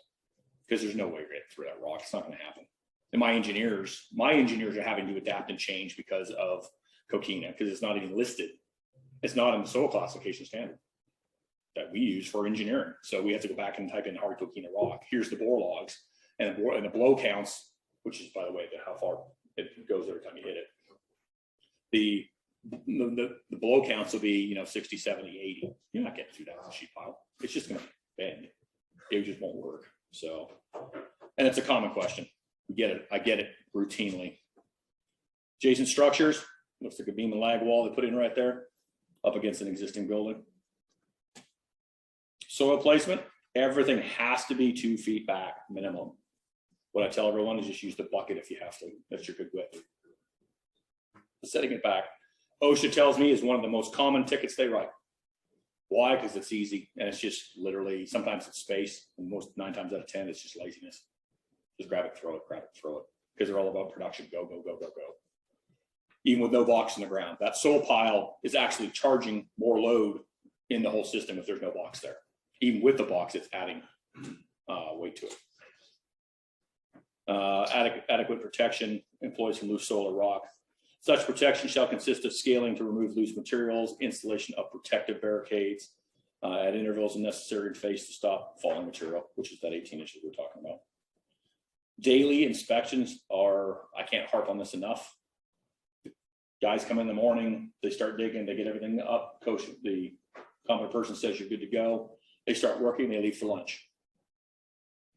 because there's no way you're getting through that rock. It's not going to happen. And my engineers are having to adapt and change because of coquina, because it's not even listed. It's not in the soil classification standard that we use for engineering. So we have to go back and type in hard coquina rock. Here's the bore logs and the blow counts, which is, by the way, how far it goes every time you hit it. The blow counts will be, 60, 70, 80. You're not getting through that with a sheet pile. It's just going to bend. It just won't work. So, and it's a common question. We get it. I get it routinely. Adjacent structures, looks like a beam and lag wall they put in right there up against an existing building. Soil placement, everything has to be 2 feet back minimum. What I tell everyone is just use the bucket if you have to. That's your good width. Setting it back, OSHA tells me, is one of the most common tickets they write. Why? Because it's easy, and it's just literally, sometimes it's space, and 9 times out of 10 it's just laziness. Just grab it, throw it, because they're all about production. Go, go, go, go, go. Even with no box in the ground, that soil pile is actually charging more load in the whole system if there's no box there. Even with the box, it's adding weight to it. Adequate protection employs from loose soil or rock. Such protection shall consist of scaling to remove loose materials, installation of protective barricades at intervals necessary and face to stop falling material, which is that 18 inches we're talking about. Daily inspections are, I can't harp on this enough. Guys come in the morning, they start digging, they get everything up, coach, the competent person says you're good to go. They start working, they leave for lunch.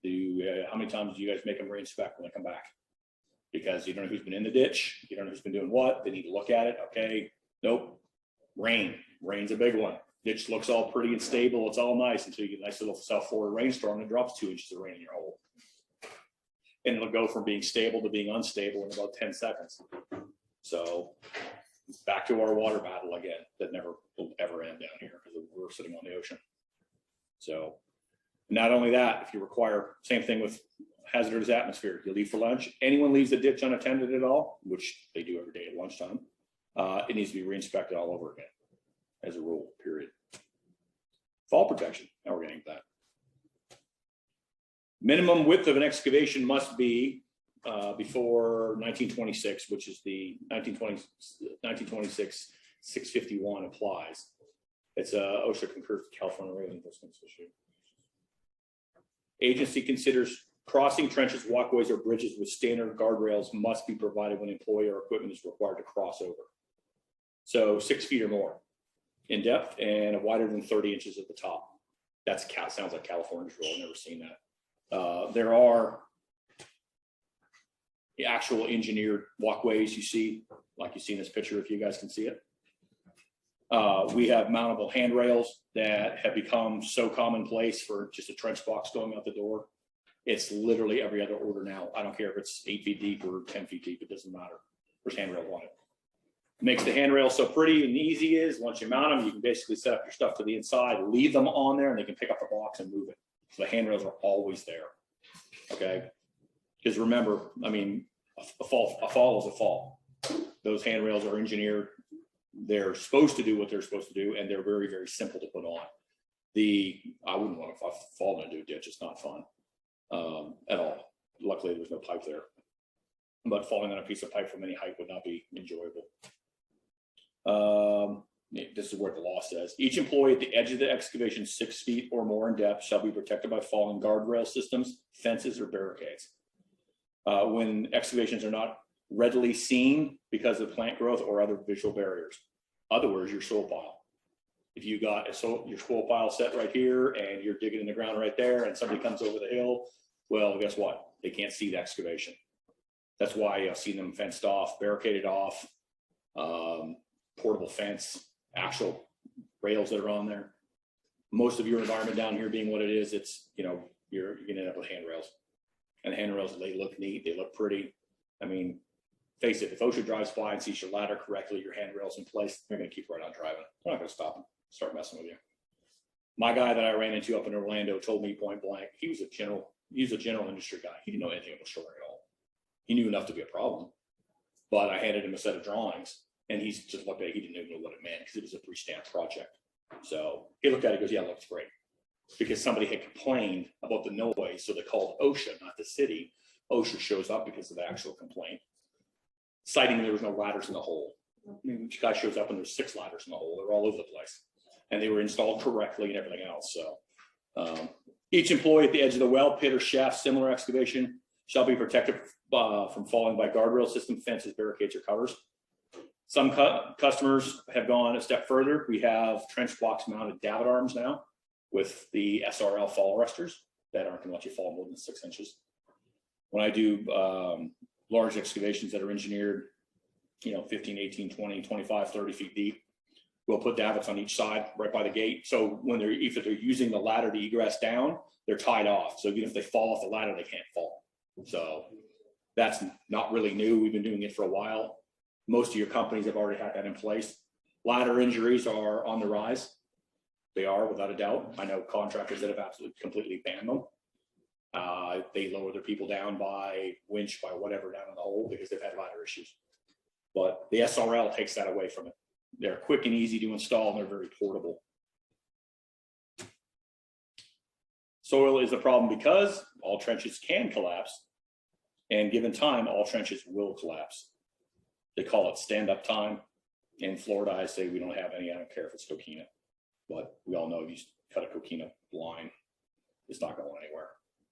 How many times do you guys make them re-inspect when they come back? Because you don't know who's been in the ditch, you don't know who's been doing what, they need to look at it. Okay, nope. Rain's a big one. Ditch looks all pretty and stable. It's all nice until you get a nice little South Florida rainstorm and it drops 2 inches of rain in your hole. And it'll go from being stable to being unstable in about 10 seconds. So back to our water battle again, that never will ever end down here because we're sitting on the ocean. So not only that, if you require, same thing with hazardous atmosphere, you leave for lunch. Anyone leaves the ditch unattended at all, which they do every day at lunchtime, it needs to be re-inspected all over again as a rule, period. Fall protection, now we're getting to that. Minimum width of an excavation must be before 1926, which is the 1926 651 applies. It's OSHA concurs with California Rail Enforcement issue. Agency considers crossing trenches, walkways, or bridges with standard guardrails must be provided when employee or equipment is required to cross over. So 6 feet or more in depth and wider than 30 inches at the top. That sounds like California's rule. I've never seen that. There are the actual engineered walkways you see, like you see in this picture, if you guys can see it. We have mountable handrails that have become so commonplace for just a trench box going out the door. It's literally every other order now. I don't care if it's 8 feet deep or 10 feet deep, it doesn't matter. There's handrails on it. Makes the handrail so pretty and easy is once you mount them, you can basically set up your stuff to the inside, leave them on there, and they can pick up the box and move it. So the handrails are always there. Okay. Because remember, I mean, a fall is a fall. Those handrails are engineered. They're supposed to do what they're supposed to do, and they're very, very simple to put on. I wouldn't want to fall into a ditch. It's not fun at all. Luckily, there's no pipe there. But falling on a piece of pipe from any height would not be enjoyable. This is where the law says each employee at the edge of the excavation 6 feet or more in depth shall be protected by falling guardrail systems, fences, or barricades. When excavations are not readily seen because of plant growth or other visual barriers. Other words, your soil pile. If you got your soil pile set right here and you're digging in the ground right there and somebody comes over the hill, well, guess what? They can't see the excavation. That's why I've seen them fenced off, barricaded off, portable fence, actual rails that are on there. Most of your environment down here being what it is, it's, you're gonna end up with handrails. And the handrails, they look neat, they look pretty. I mean, face it, if OSHA drives by and sees your ladder correctly, your handrails in place, they're gonna keep right on driving. They're not gonna stop and start messing with you. My guy that I ran into up in Orlando told me point blank, he was a general industry guy. He didn't know anything about shoring at all. He knew enough to be a problem, but I handed him a set of drawings and he's just looked at it. He didn't even know what it meant because it was a pre-stamped project. So he looked at it, he goes, yeah, it looks great. Because somebody had complained about the noise. So they called OSHA, not the city. OSHA shows up because of the actual complaint, citing there was no ladders in the hole. I mean, each guy shows up and there's 6 ladders in the hole. They're all over the place. And they were installed correctly and everything else. So each employee at the edge of the well, pit, or shaft, similar excavation, shall be protected from falling by guardrail system, fences, barricades, or covers. Some customers have gone a step further. We have trench blocks mounted davit arms now with the SRL fall arresters that aren't going to let you fall more than 6 inches. When I do large excavations that are engineered, 15, 18, 20, 25, 30 feet deep, we'll put davits on each side right by the gate. So when if they're using the ladder to egress down, they're tied off. So even if they fall off the ladder, they can't fall. So that's not really new. We've been doing it for a while. Most of your companies have already had that in place. Ladder injuries are on the rise. They are, without a doubt. I know contractors that have absolutely completely banned them. They lower their people down by winch, by whatever, down in the hole because they've had ladder issues. But the SRL takes that away from it. They're quick and easy to install, and they're very portable. Soil is a problem because all trenches can collapse, and given time, all trenches will collapse. They call it stand-up time. In Florida, I say we don't have any. I don't care if it's coquina, but we all know if you cut a coquina line, it's not going anywhere.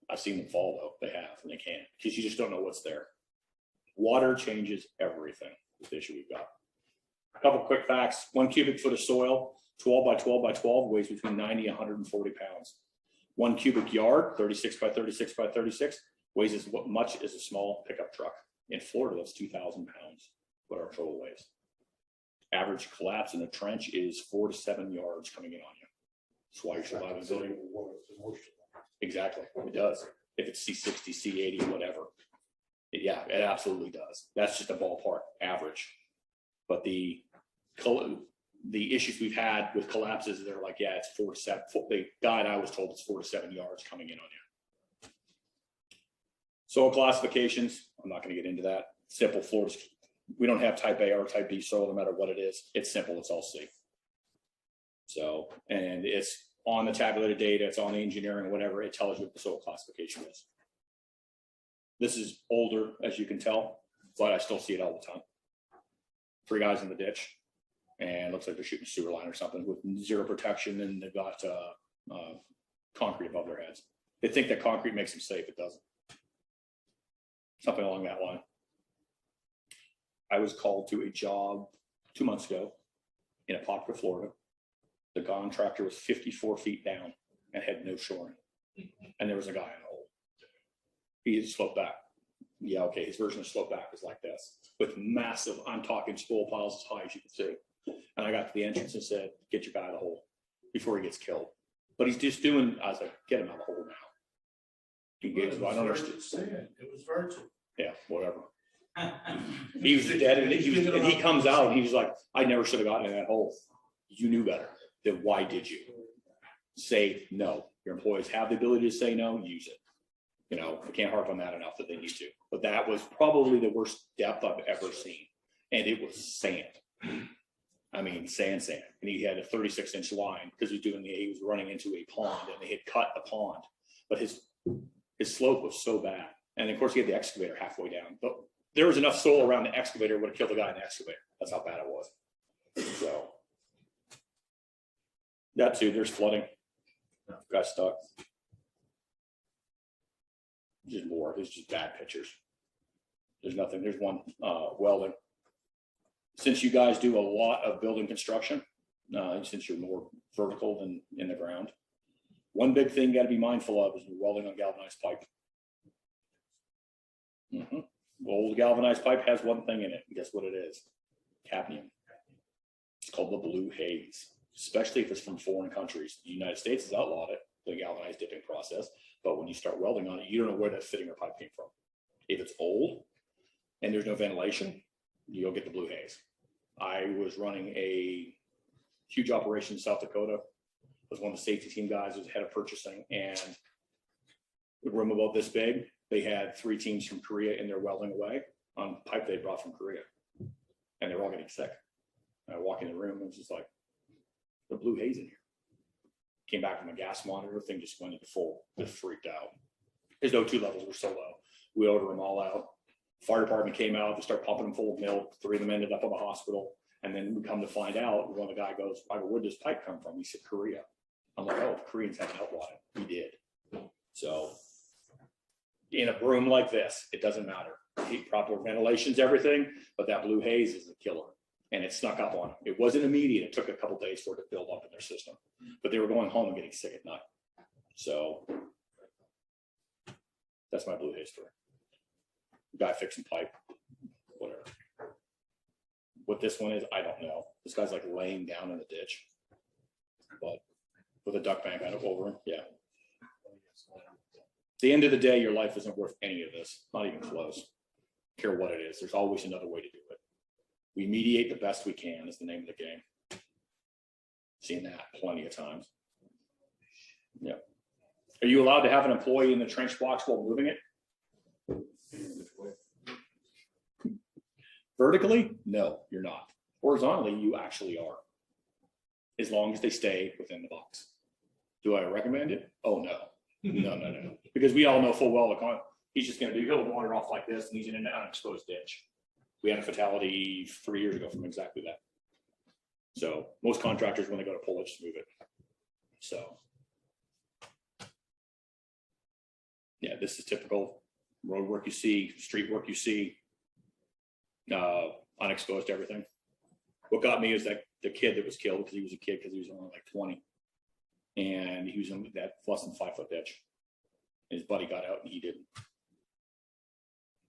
I've seen them fall though. They have, and they can't because you just don't know what's there. Water changes everything. This issue we've got. A couple quick facts. 1 cubic foot of soil, 12 by 12 by 12, weighs between 90 and 140 pounds. 1 cubic yard, 36 by 36 by 36, weighs as much as a small pickup truck. In Florida, that's 2,000 pounds, what our total weighs. Average collapse in a trench is 4 to 7 yards coming in on you. That's why you're surviving the building. Exactly, it does. If it's C60, C80, whatever. Yeah, it absolutely does. That's just a ballpark average. But the issues we've had with collapses, they're like, yeah, it's 4 to 7. The guide I was told it's 4 to 7 yards coming in on you. Soil classifications, I'm not going to get into that. Simple floors. We don't have type A or type B soil, no matter what it is. It's simple, it's all safe. So, and it's on the tabulated data, it's on the engineering, whatever, it tells you what the soil classification is. This is older, as you can tell, but I still see it all the time. 3 guys in the ditch, and looks like they're shooting a sewer line or something with 0 protection, and they've got concrete above their heads. They think that concrete makes them safe, it doesn't. Something along that line. I was called to a job 2 months ago in Apopka, Florida. The contractor was 54 feet down and had no shoring. And there was a guy in the hole. He had sloped back. Yeah, okay, his version of slope back was like this, with massive, I'm talking spoil piles as high as you can see. And I got to the entrance and said, get your guy out of the hole before he gets killed. But he's just doing, I was like, get him out of the hole now. He gets, I don't understand. It was virtual. Yeah, whatever. He was dead, and he comes out and he's like, I never should have gotten in that hole. You knew better. Then why did you? Say no. Your employees have the ability to say no, use it. You know, I can't harp on that enough that they need to. But that was probably the worst depth I've ever seen. And it was sand. I mean, sand. And he had a 36-inch line because he was running into a pond, and they had cut the pond. But his slope was so bad. And of course, he had the excavator halfway down. But there was enough soil around the excavator would have killed the guy in the excavator. That's how bad it was. So that too, there's flooding. Got stuck. Just more. There's just bad pictures. There's nothing. There's one welding. Since you guys do a lot of building construction, since you're more vertical than in the ground, one big thing you got to be mindful of is you're welding on galvanized pipe. Old galvanized pipe has one thing in it. Guess what it is? Cadmium. It's called the blue haze, especially if it's from foreign countries. The United States has outlawed it, the galvanized dipping process. But when you start welding on it, you don't know where that fitting or pipe came from. If it's old and there's no ventilation, you'll get the blue haze. I was running a huge operation in South Dakota. Was one of the safety team guys, was head of purchasing, and the room about this big, they had 3 teams from Korea in there welding away on pipe they brought from Korea, and they were all getting sick. And I walk in the room and it was just like, the blue haze in here. Came back from a gas monitor, thing just went into full, just freaked out. His O2 levels were so low. We ordered them all out. Fire department came out, they start pumping them full of milk. 3 of them ended up in the hospital. And then we come to find out, one of the guy goes, where'd this pipe come from? He said, Korea. I'm like, oh, the Koreans haven't outlawed it. We did. So in a room like this, it doesn't matter. Heat, proper ventilation's everything, but that blue haze is a killer. And it snuck up on them. It wasn't immediate. It took a couple days for it to build up in their system. But they were going home and getting sick at night. So that's my blue haze story. Guy fixing pipe, whatever. What this one is, I don't know. This guy's like laying down in the ditch, but with a duck bank on it over him. Yeah. At the end of the day, your life isn't worth any of this. Not even close. Care what it is. There's always another way to do it. We mediate the best we can is the name of the game. Seen that plenty of times. Yeah. Are you allowed to have an employee in the trench box while moving it? Vertically? No, you're not. Horizontally, you actually are. As long as they stay within the box. Do I recommend it? Oh, no. No. Because we all know full well he's just going to he'll wander off like this and he's in an unexposed ditch. We had a fatality 3 years ago from exactly that. So most contractors, when they go to pull it, just move it. So yeah, this is typical road work you see, street work you see, unexposed everything. What got me is that the kid that was killed, because he was a kid, because he was only like 20, and he was in that less than 5 foot ditch. His buddy got out and he didn't.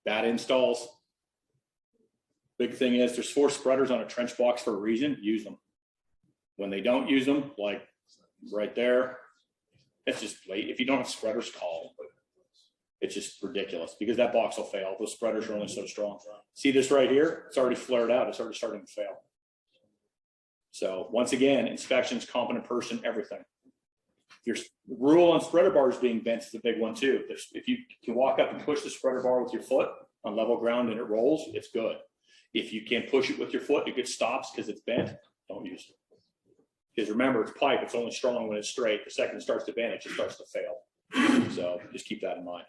Bad installs. Big thing is there's 4 spreaders on a trench box for a reason. Use them. When they don't use them, like right there, it's just late. If you don't have spreaders, call them. It's just ridiculous because that box will fail. Those spreaders are only so strong. See this right here? It's already flared out. It's already starting to fail. So once again, inspections, competent person, everything. Your rule on spreader bars being bent is a big one too. If you can walk up and push the spreader bar with your foot on level ground and it rolls, it's good. If you can't push it with your foot, it stops because it's bent, don't use it. Because remember, it's pipe, it's only strong when it's straight. The second it starts to bend, it just starts to fail. So just keep that in mind.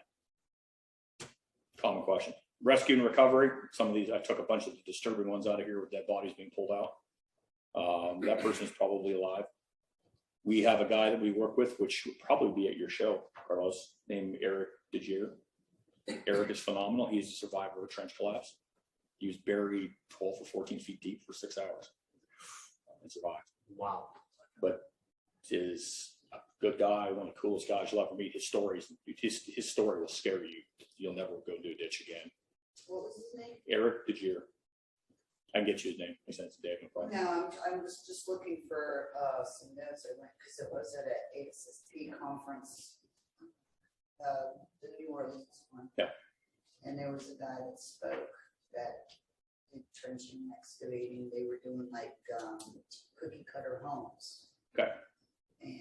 Common question. Rescue and recovery. Some of these, I took a bunch of the disturbing ones out of here with dead bodies being pulled out. That person's probably alive. We have a guy that we work with, which would probably be at your show, Carlos, named Eric DeGier. Eric is phenomenal. He's a survivor of a trench collapse. He was buried 12 or 14 feet deep for 6 hours and survived. Wow. But is a good guy, one of the coolest guys you'll ever meet. His stories, his story will scare you. You'll never go do a ditch again. What was his name? Eric DeGier. I can get you his name. I sent it to Dave. No problem. No, I'm just looking for some notes I went, because it was at an ASSP conference, the New Orleans one. Yeah. And there was a guy that spoke that did trenching and excavating. They were doing like cookie cutter homes. Okay. And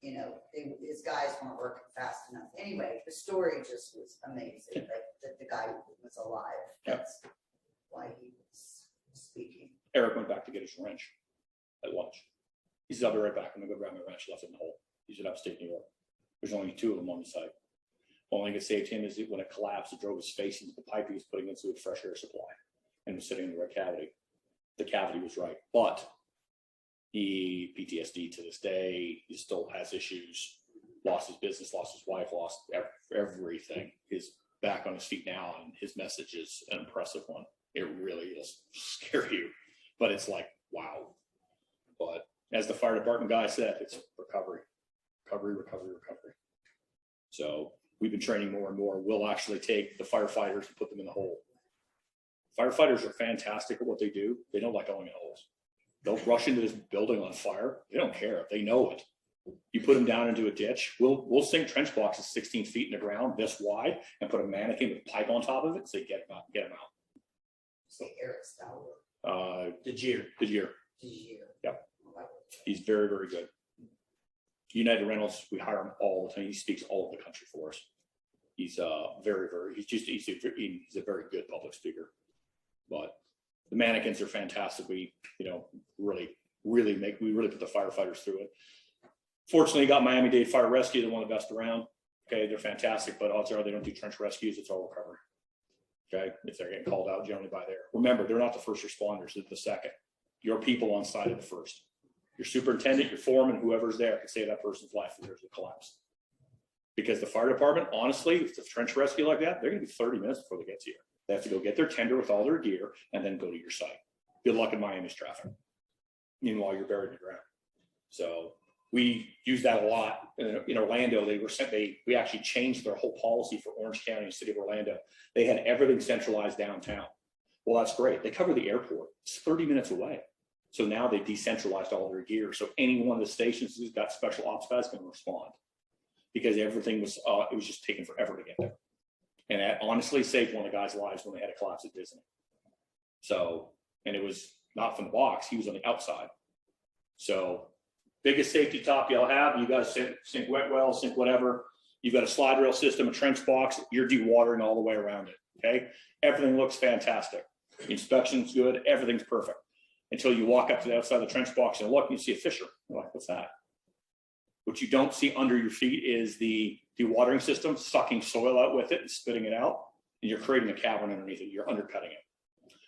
you know, his guys weren't working fast enough. Anyway, the story just was amazing. That the guy was alive. That's why he was speaking. Eric went back to get his wrench at lunch. He said, I'll be right back. I'm gonna go grab my wrench, left it in the hole. He's in upstate New York. There's only 2 of them on the site. Only thing that saved him is that when it collapsed, it drove his face into the pipe he was putting into a fresh air supply and was sitting in the right cavity. The cavity was right, but he PTSD to this day. He still has issues. Lost his business, lost his wife, lost everything. He's back on his feet now, and his message is an impressive one. It really is scare you, but it's like, wow. But as the fire department guy said, it's recovery, recovery, recovery, recovery. So we've been training more and more. We'll actually take the firefighters and put them in the hole. Firefighters are fantastic at what they do. They don't like going in holes. They'll rush into this building on fire. They don't care. They know it. You put them down into a ditch. We'll sink trench boxes 16 feet in the ground this wide and put a mannequin with a pipe on top of it. So they get them out. Say Eric Stowler. DeGier. Yep. Like, He's very, very good. United Rentals, we hire him all the time. He speaks all over the country for us. He's he's a very good public speaker. But the mannequins are fantastic. We, really put the firefighters through it. Fortunately, got Miami-Dade Fire Rescue. They're one of the best around. Okay, they're fantastic, but odds are they don't do trench rescues. It's all recovery. Okay, if they're getting called out generally by there. Remember, they're not the first responders. They're the second. Your people on site are the first. Your superintendent, your foreman, whoever's there can save that person's life if there's a collapse. Because the fire department, honestly, if it's a trench rescue like that, they're going to be 30 minutes before they get to you. They have to go get their tender with all their gear and then go to your site. Good luck in Miami's traffic. Meanwhile, you're buried in the ground. So we use that a lot. In Orlando, we actually changed their whole policy for Orange County and City of Orlando. They had everything centralized downtown. Well, that's great. They cover the airport. It's 30 minutes away. So now they decentralized all their gear. So any one of the stations who's got special ops guys can respond because everything was, it was just taking forever to get there. And that honestly saved one of the guys' lives when they had a collapse at Disney. So, and it was not from the box. He was on the outside. So biggest safety top you'll have, you guys sink wet wells, sink whatever. You've got a slide rail system, a trench box, you're dewatering all the way around it, okay? Everything looks fantastic. The inspection's good, everything's perfect. Until you walk up to the outside of the trench box and look, and you see a fissure. You're like, what's that? What you don't see under your feet is the dewatering system sucking soil out with it and spitting it out, and you're creating a cavern underneath it. You're undercutting it.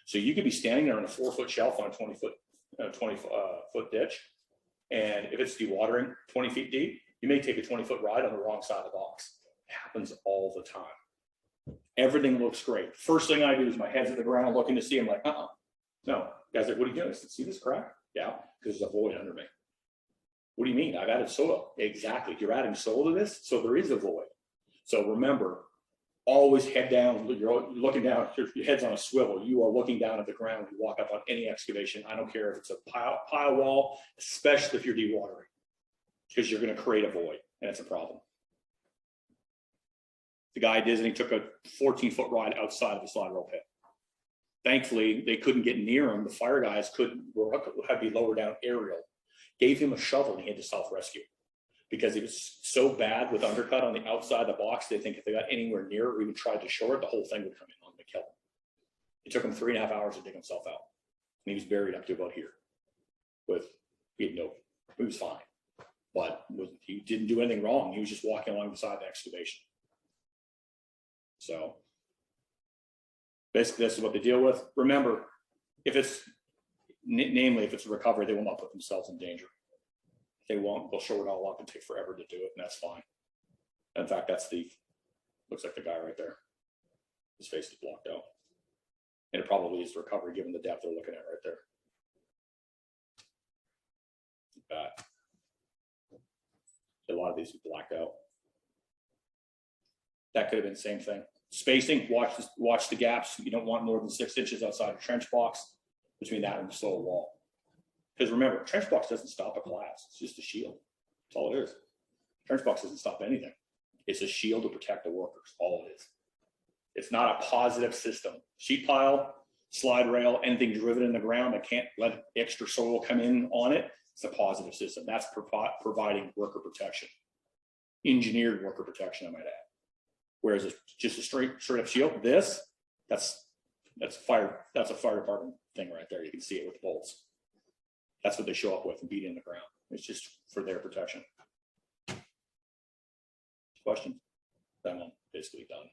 So you could be standing there on a 4-foot shelf on a 20-foot ditch, and if it's dewatering 20 feet deep, you may take a 20-foot ride on the wrong side of the box. It happens all the time. Everything looks great. First thing I do is my head's at the ground looking to see. I'm like, no. Guys, like, what are you doing? I said, see this crack? Yeah, because there's a void under me. What do you mean? I've added soil. Exactly. You're adding soil to this, so there is a void. So remember, always head down, you're looking down, your head's on a swivel, you are looking down at the ground, you walk up on any excavation, I don't care if it's a pile wall, especially if you're dewatering, because you're gonna create a void, and it's a problem. The guy did, and he took a 14-foot ride outside of the slide rail pit. Thankfully, they couldn't get near him, the fire guys had to be lower down aerial, gave him a shovel, and he had to self-rescue. Because it was so bad with undercut on the outside of the box, they think if they got anywhere near or even tried to shore it, the whole thing would come in on the kill him. It took him 3.5 hours to dig himself out. And he was buried up to about here. He was fine. But he didn't do anything wrong. He was just walking along the side of the excavation. So basically, this is what they deal with. Remember, if it's a recovery, they will not put themselves in danger. They won't, they'll show it all up and take forever to do it, and that's fine. In fact, looks like the guy right there. His face is blocked out. And it probably is the recovery given the depth they're looking at right there. A lot of these are blacked out. That could have been the same thing. Spacing, watch the gaps. You don't want more than 6 inches outside a trench box between that and the soil wall. Because remember, trench box doesn't stop a collapse. It's just a shield. That's all it is. Trench box doesn't stop anything. It's a shield to protect the workers. All it is. It's not a positive system. Sheet pile, slide rail, anything driven in the ground that can't let extra soil come in on it. It's a positive system. That's providing worker protection, engineered worker protection, I might add. Whereas it's just a straight up shield. That's a fire department thing right there. You can see it with bolts. That's what they show up with and beat in the ground. It's just for their protection. Questions? I'm basically done.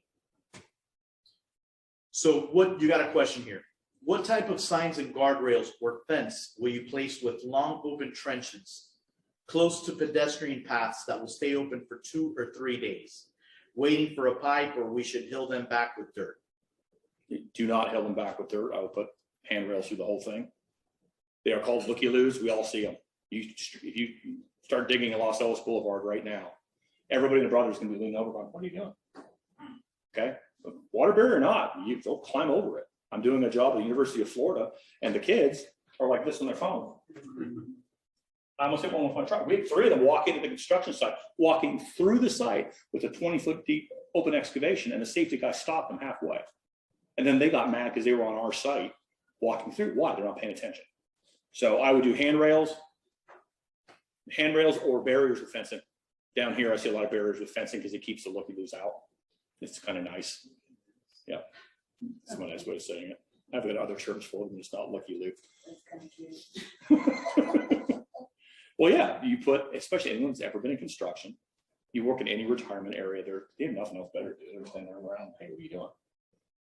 So you got a question here. What type of signs and guardrails or fence will you place with long open trenches close to pedestrian paths that will stay open for 2 or 3 days, waiting for a pipe, or we should hill them back with dirt? Do not hill them back with dirt. I would put handrails through the whole thing. They are called looky-loos. We all see them. If you start digging in Los Alamos Boulevard right now, everybody and their brother is going to be leaning over going, what are you doing? Okay. Water barrier or not, they'll climb over it. I'm doing a job at the University of Florida, and the kids are like this on their phone. I almost hit one with my truck. We had 3 of them walk into the construction site, walking through the site with a 20-foot deep open excavation, and the safety guy stopped them halfway. And then they got mad because they were on our site walking through. Why? They're not paying attention. So I would do handrails or barriers with fencing. Down here, I see a lot of barriers with fencing because it keeps the looky-loos out. It's kind of nice. Yeah, that's my nice way of saying it. I've got other terms for them. It's not looky-loo. That's kind of cute. Well, yeah, you put, especially anyone who's ever been in construction, you work in any retirement area, they have nothing else better to do. They're standing around, hey, what are you doing?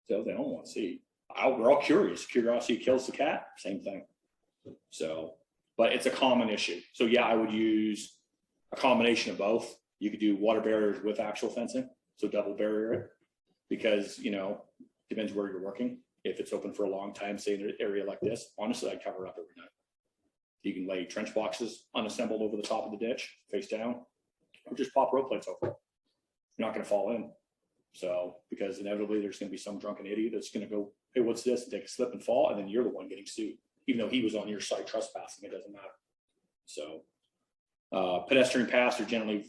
So they don't want to see. We're all curious. Curiosity kills the cat. Same thing. So, but it's a common issue. So yeah, I would use a combination of both. You could do water barriers with actual fencing, so double barrier it, because depends where you're working. If it's open for a long time, say in an area like this, honestly, I'd cover it up every night. You can lay trench boxes unassembled over the top of the ditch, face down, or just pop rope plates over. You're not going to fall in. So, because inevitably there's going to be some drunken idiot that's going to go, hey, what's this? And take a slip and fall, and then you're the one getting sued. Even though he was on your site trespassing, it doesn't matter. So pedestrian paths are generally,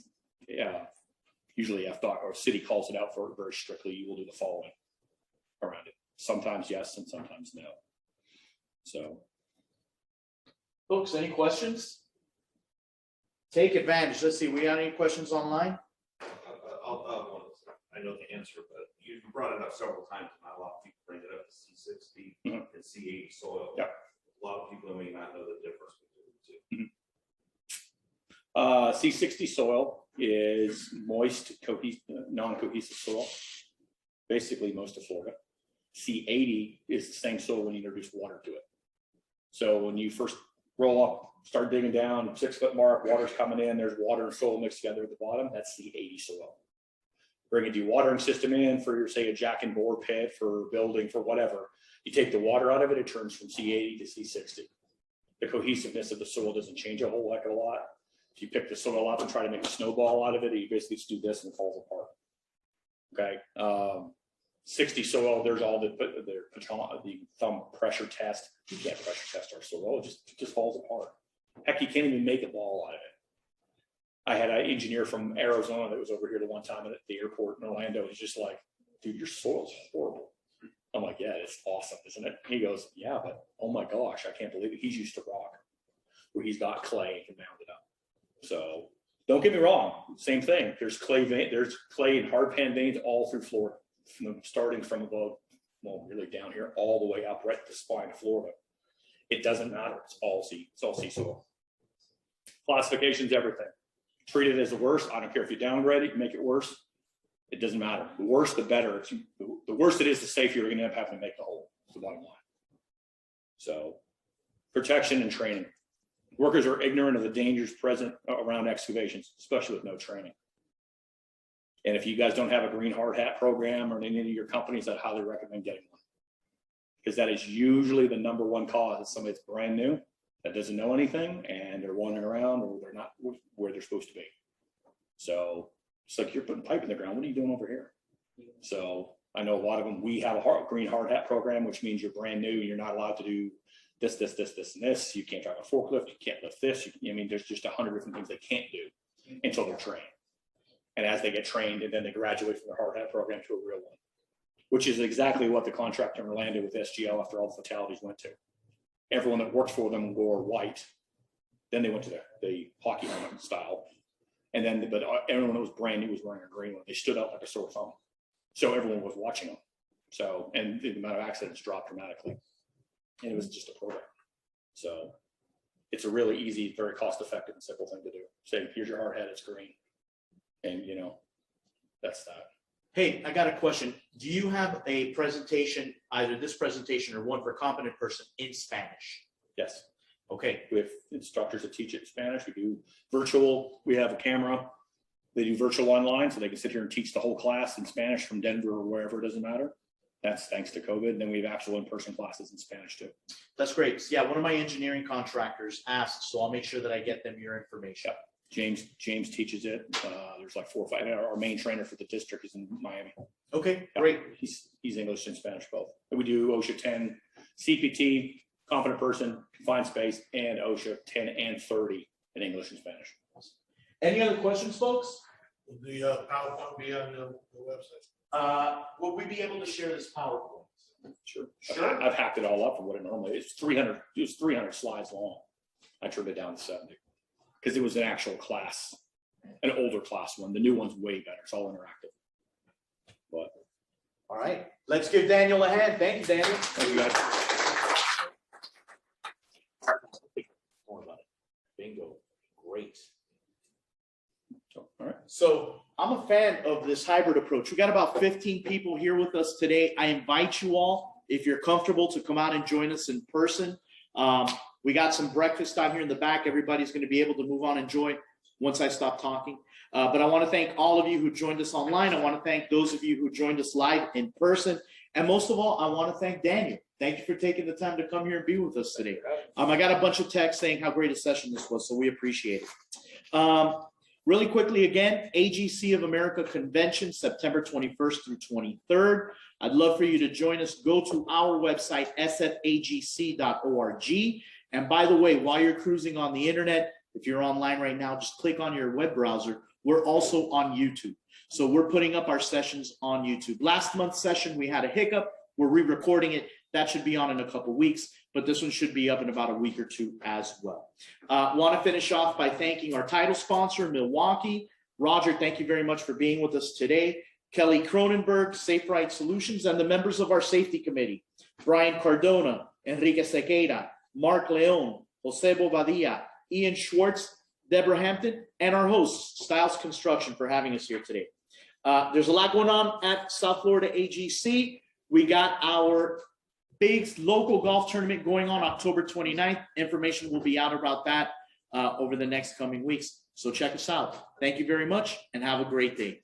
usually FDOT or city calls it out for it very strictly. You will do the following around it. Sometimes yes, and sometimes no. So. Folks, any questions? Take advantage. Let's see, we got any questions online? I know the answer, but you brought it up several times. Not a lot of people bring it up, C60 and C80 soil. Yeah. A lot of people may not know the difference between the two. C60 soil is moist, non-cohesive soil, basically most of Florida. C80 is the same soil when you introduce water to it. So when you first roll up, start digging down, 6 foot mark, water's coming in, there's water and soil mixed together at the bottom, that's C80 soil. Bring a dewatering system in for your, say, a jack and bore pit for building, for whatever. You take the water out of it, it turns from C80 to C60. The cohesiveness of the soil doesn't change a whole heck of a lot. If you pick the soil up and try to make a snowball out of it, you basically just do this and it falls apart. Okay. 60 soil, there's all the thumb pressure test. You can't pressure test our soil. It just falls apart. Heck, you can't even make a ball out of it. I had an engineer from Arizona that was over here the one time at the airport in Orlando. He's just like, dude, your soil's horrible. I'm like, yeah, it's awesome, isn't it? He goes, yeah, but oh my gosh, I can't believe it. He's used to rock where he's got clay and can mound it up. So don't get me wrong. Same thing. There's clay and hard pan veins all through Florida, starting from above, well, really down here, all the way up right to the spine of Florida. It doesn't matter. It's all sea soil. Classification's everything. Treat it as the worst. I don't care if you downgrade it, you make it worse. It doesn't matter. The worse, the better. The worse it is, the safer you're going to end up having to make the hole. It's the bottom line. So, protection and training. Workers are ignorant of the dangers present around excavations, especially with no training. And if you guys don't have a green hard hat program or any of your companies, I highly recommend getting one. Because that is usually the #1 cause. Is somebody that's brand new that doesn't know anything and they're wandering around or they're not where they're supposed to be. So it's like you're putting pipe in the ground. What are you doing over here? So I know a lot of them, we have a green hard hat program, which means you're brand new and you're not allowed to do this, and this. You can't drive a forklift. You can't lift this. I mean, there's just 100 different things they can't do until they're trained. And as they get trained and then they graduate from their hard hat program to a real one, which is exactly what the contractor in Orlando with SGL after all the fatalities went to. Everyone that worked for them wore white. Then they went to the hockey helmet style. And then, but everyone that was brand new was wearing a green one. They stood out like a sore thumb. So everyone was watching them. So, and the amount of accidents dropped dramatically. And it was just a program. So it's a really easy, very cost-effective and simple thing to do. Say, here's your hard hat, it's green. And you know, that's that. Hey, I got a question. Do you have a presentation, either this presentation or one for competent person in Spanish? Yes. Okay. We have instructors that teach it in Spanish. We do virtual. We have a camera. They do virtual online, so they can sit here and teach the whole class in Spanish from Denver or wherever, it doesn't matter. That's thanks to COVID. And then we have actual in-person classes in Spanish too. That's great. Yeah, one of my engineering contractors asked, so I'll make sure that I get them your information. Yep. James teaches it. There's like 4 or 5. Our main trainer for the district is in Miami. Okay, Yep. great. He's English and Spanish both. And we do OSHA 10, CPT, competent person, confined space, and OSHA 10 and 30 in English and Spanish. Any other questions, folks? Will the PowerPoint be on the website? Will we be able to share this PowerPoint? Sure. Sure. I've hacked it all up from what it normally is. It was 300 slides long. I trimmed it down to 70 because it was an actual class, an older class one. The new one's way better. It's all interactive. But All right, let's give Daniel a hand. Thank you, Daniel. thank you guys. More about it. Bingo. Great. So, all right. So I'm a fan of this hybrid approach. We got about 15 people here with us today. I invite you all, if you're comfortable, to come out and join us in person. We got some breakfast out here in the back. Everybody's going to be able to move on and enjoy once I stop talking. But I want to thank all of you who joined us online. I want to thank those of you who joined us live in person. And most of all, I want to thank Daniel. Thank you for taking the time to come here and be with us today. I got a bunch of texts saying how great a session this was, so we appreciate it. Really quickly again, AGC of America Convention, September 21st through 23rd. I'd love for you to join us. Go to our website, sfagc.org. And by the way, while you're cruising on the internet, if you're online right now, just click on your web browser. We're also on YouTube. So we're putting up our sessions on YouTube. Last month's session, we had a hiccup. We're re-recording it. That should be on in a couple weeks, but this one should be up in about a week or two as well. Want to finish off by thanking our title sponsor, Milwaukee. Roger, thank you very much for being with us today. Kelly Cronenberg, Safe Ride Solutions, and the members of our safety committee, Brian Cardona, Enrique Sequeira, Mark Leon, Jose Bobadilla, Ian Schwartz, Deborah Hampton, and our host, Styles Construction, for having us here today. There's a lot going on at South Florida AGC. We got our big local golf tournament going on October 29th. Information will be out about that over the next coming weeks. So check us out. Thank you very much and have a great day.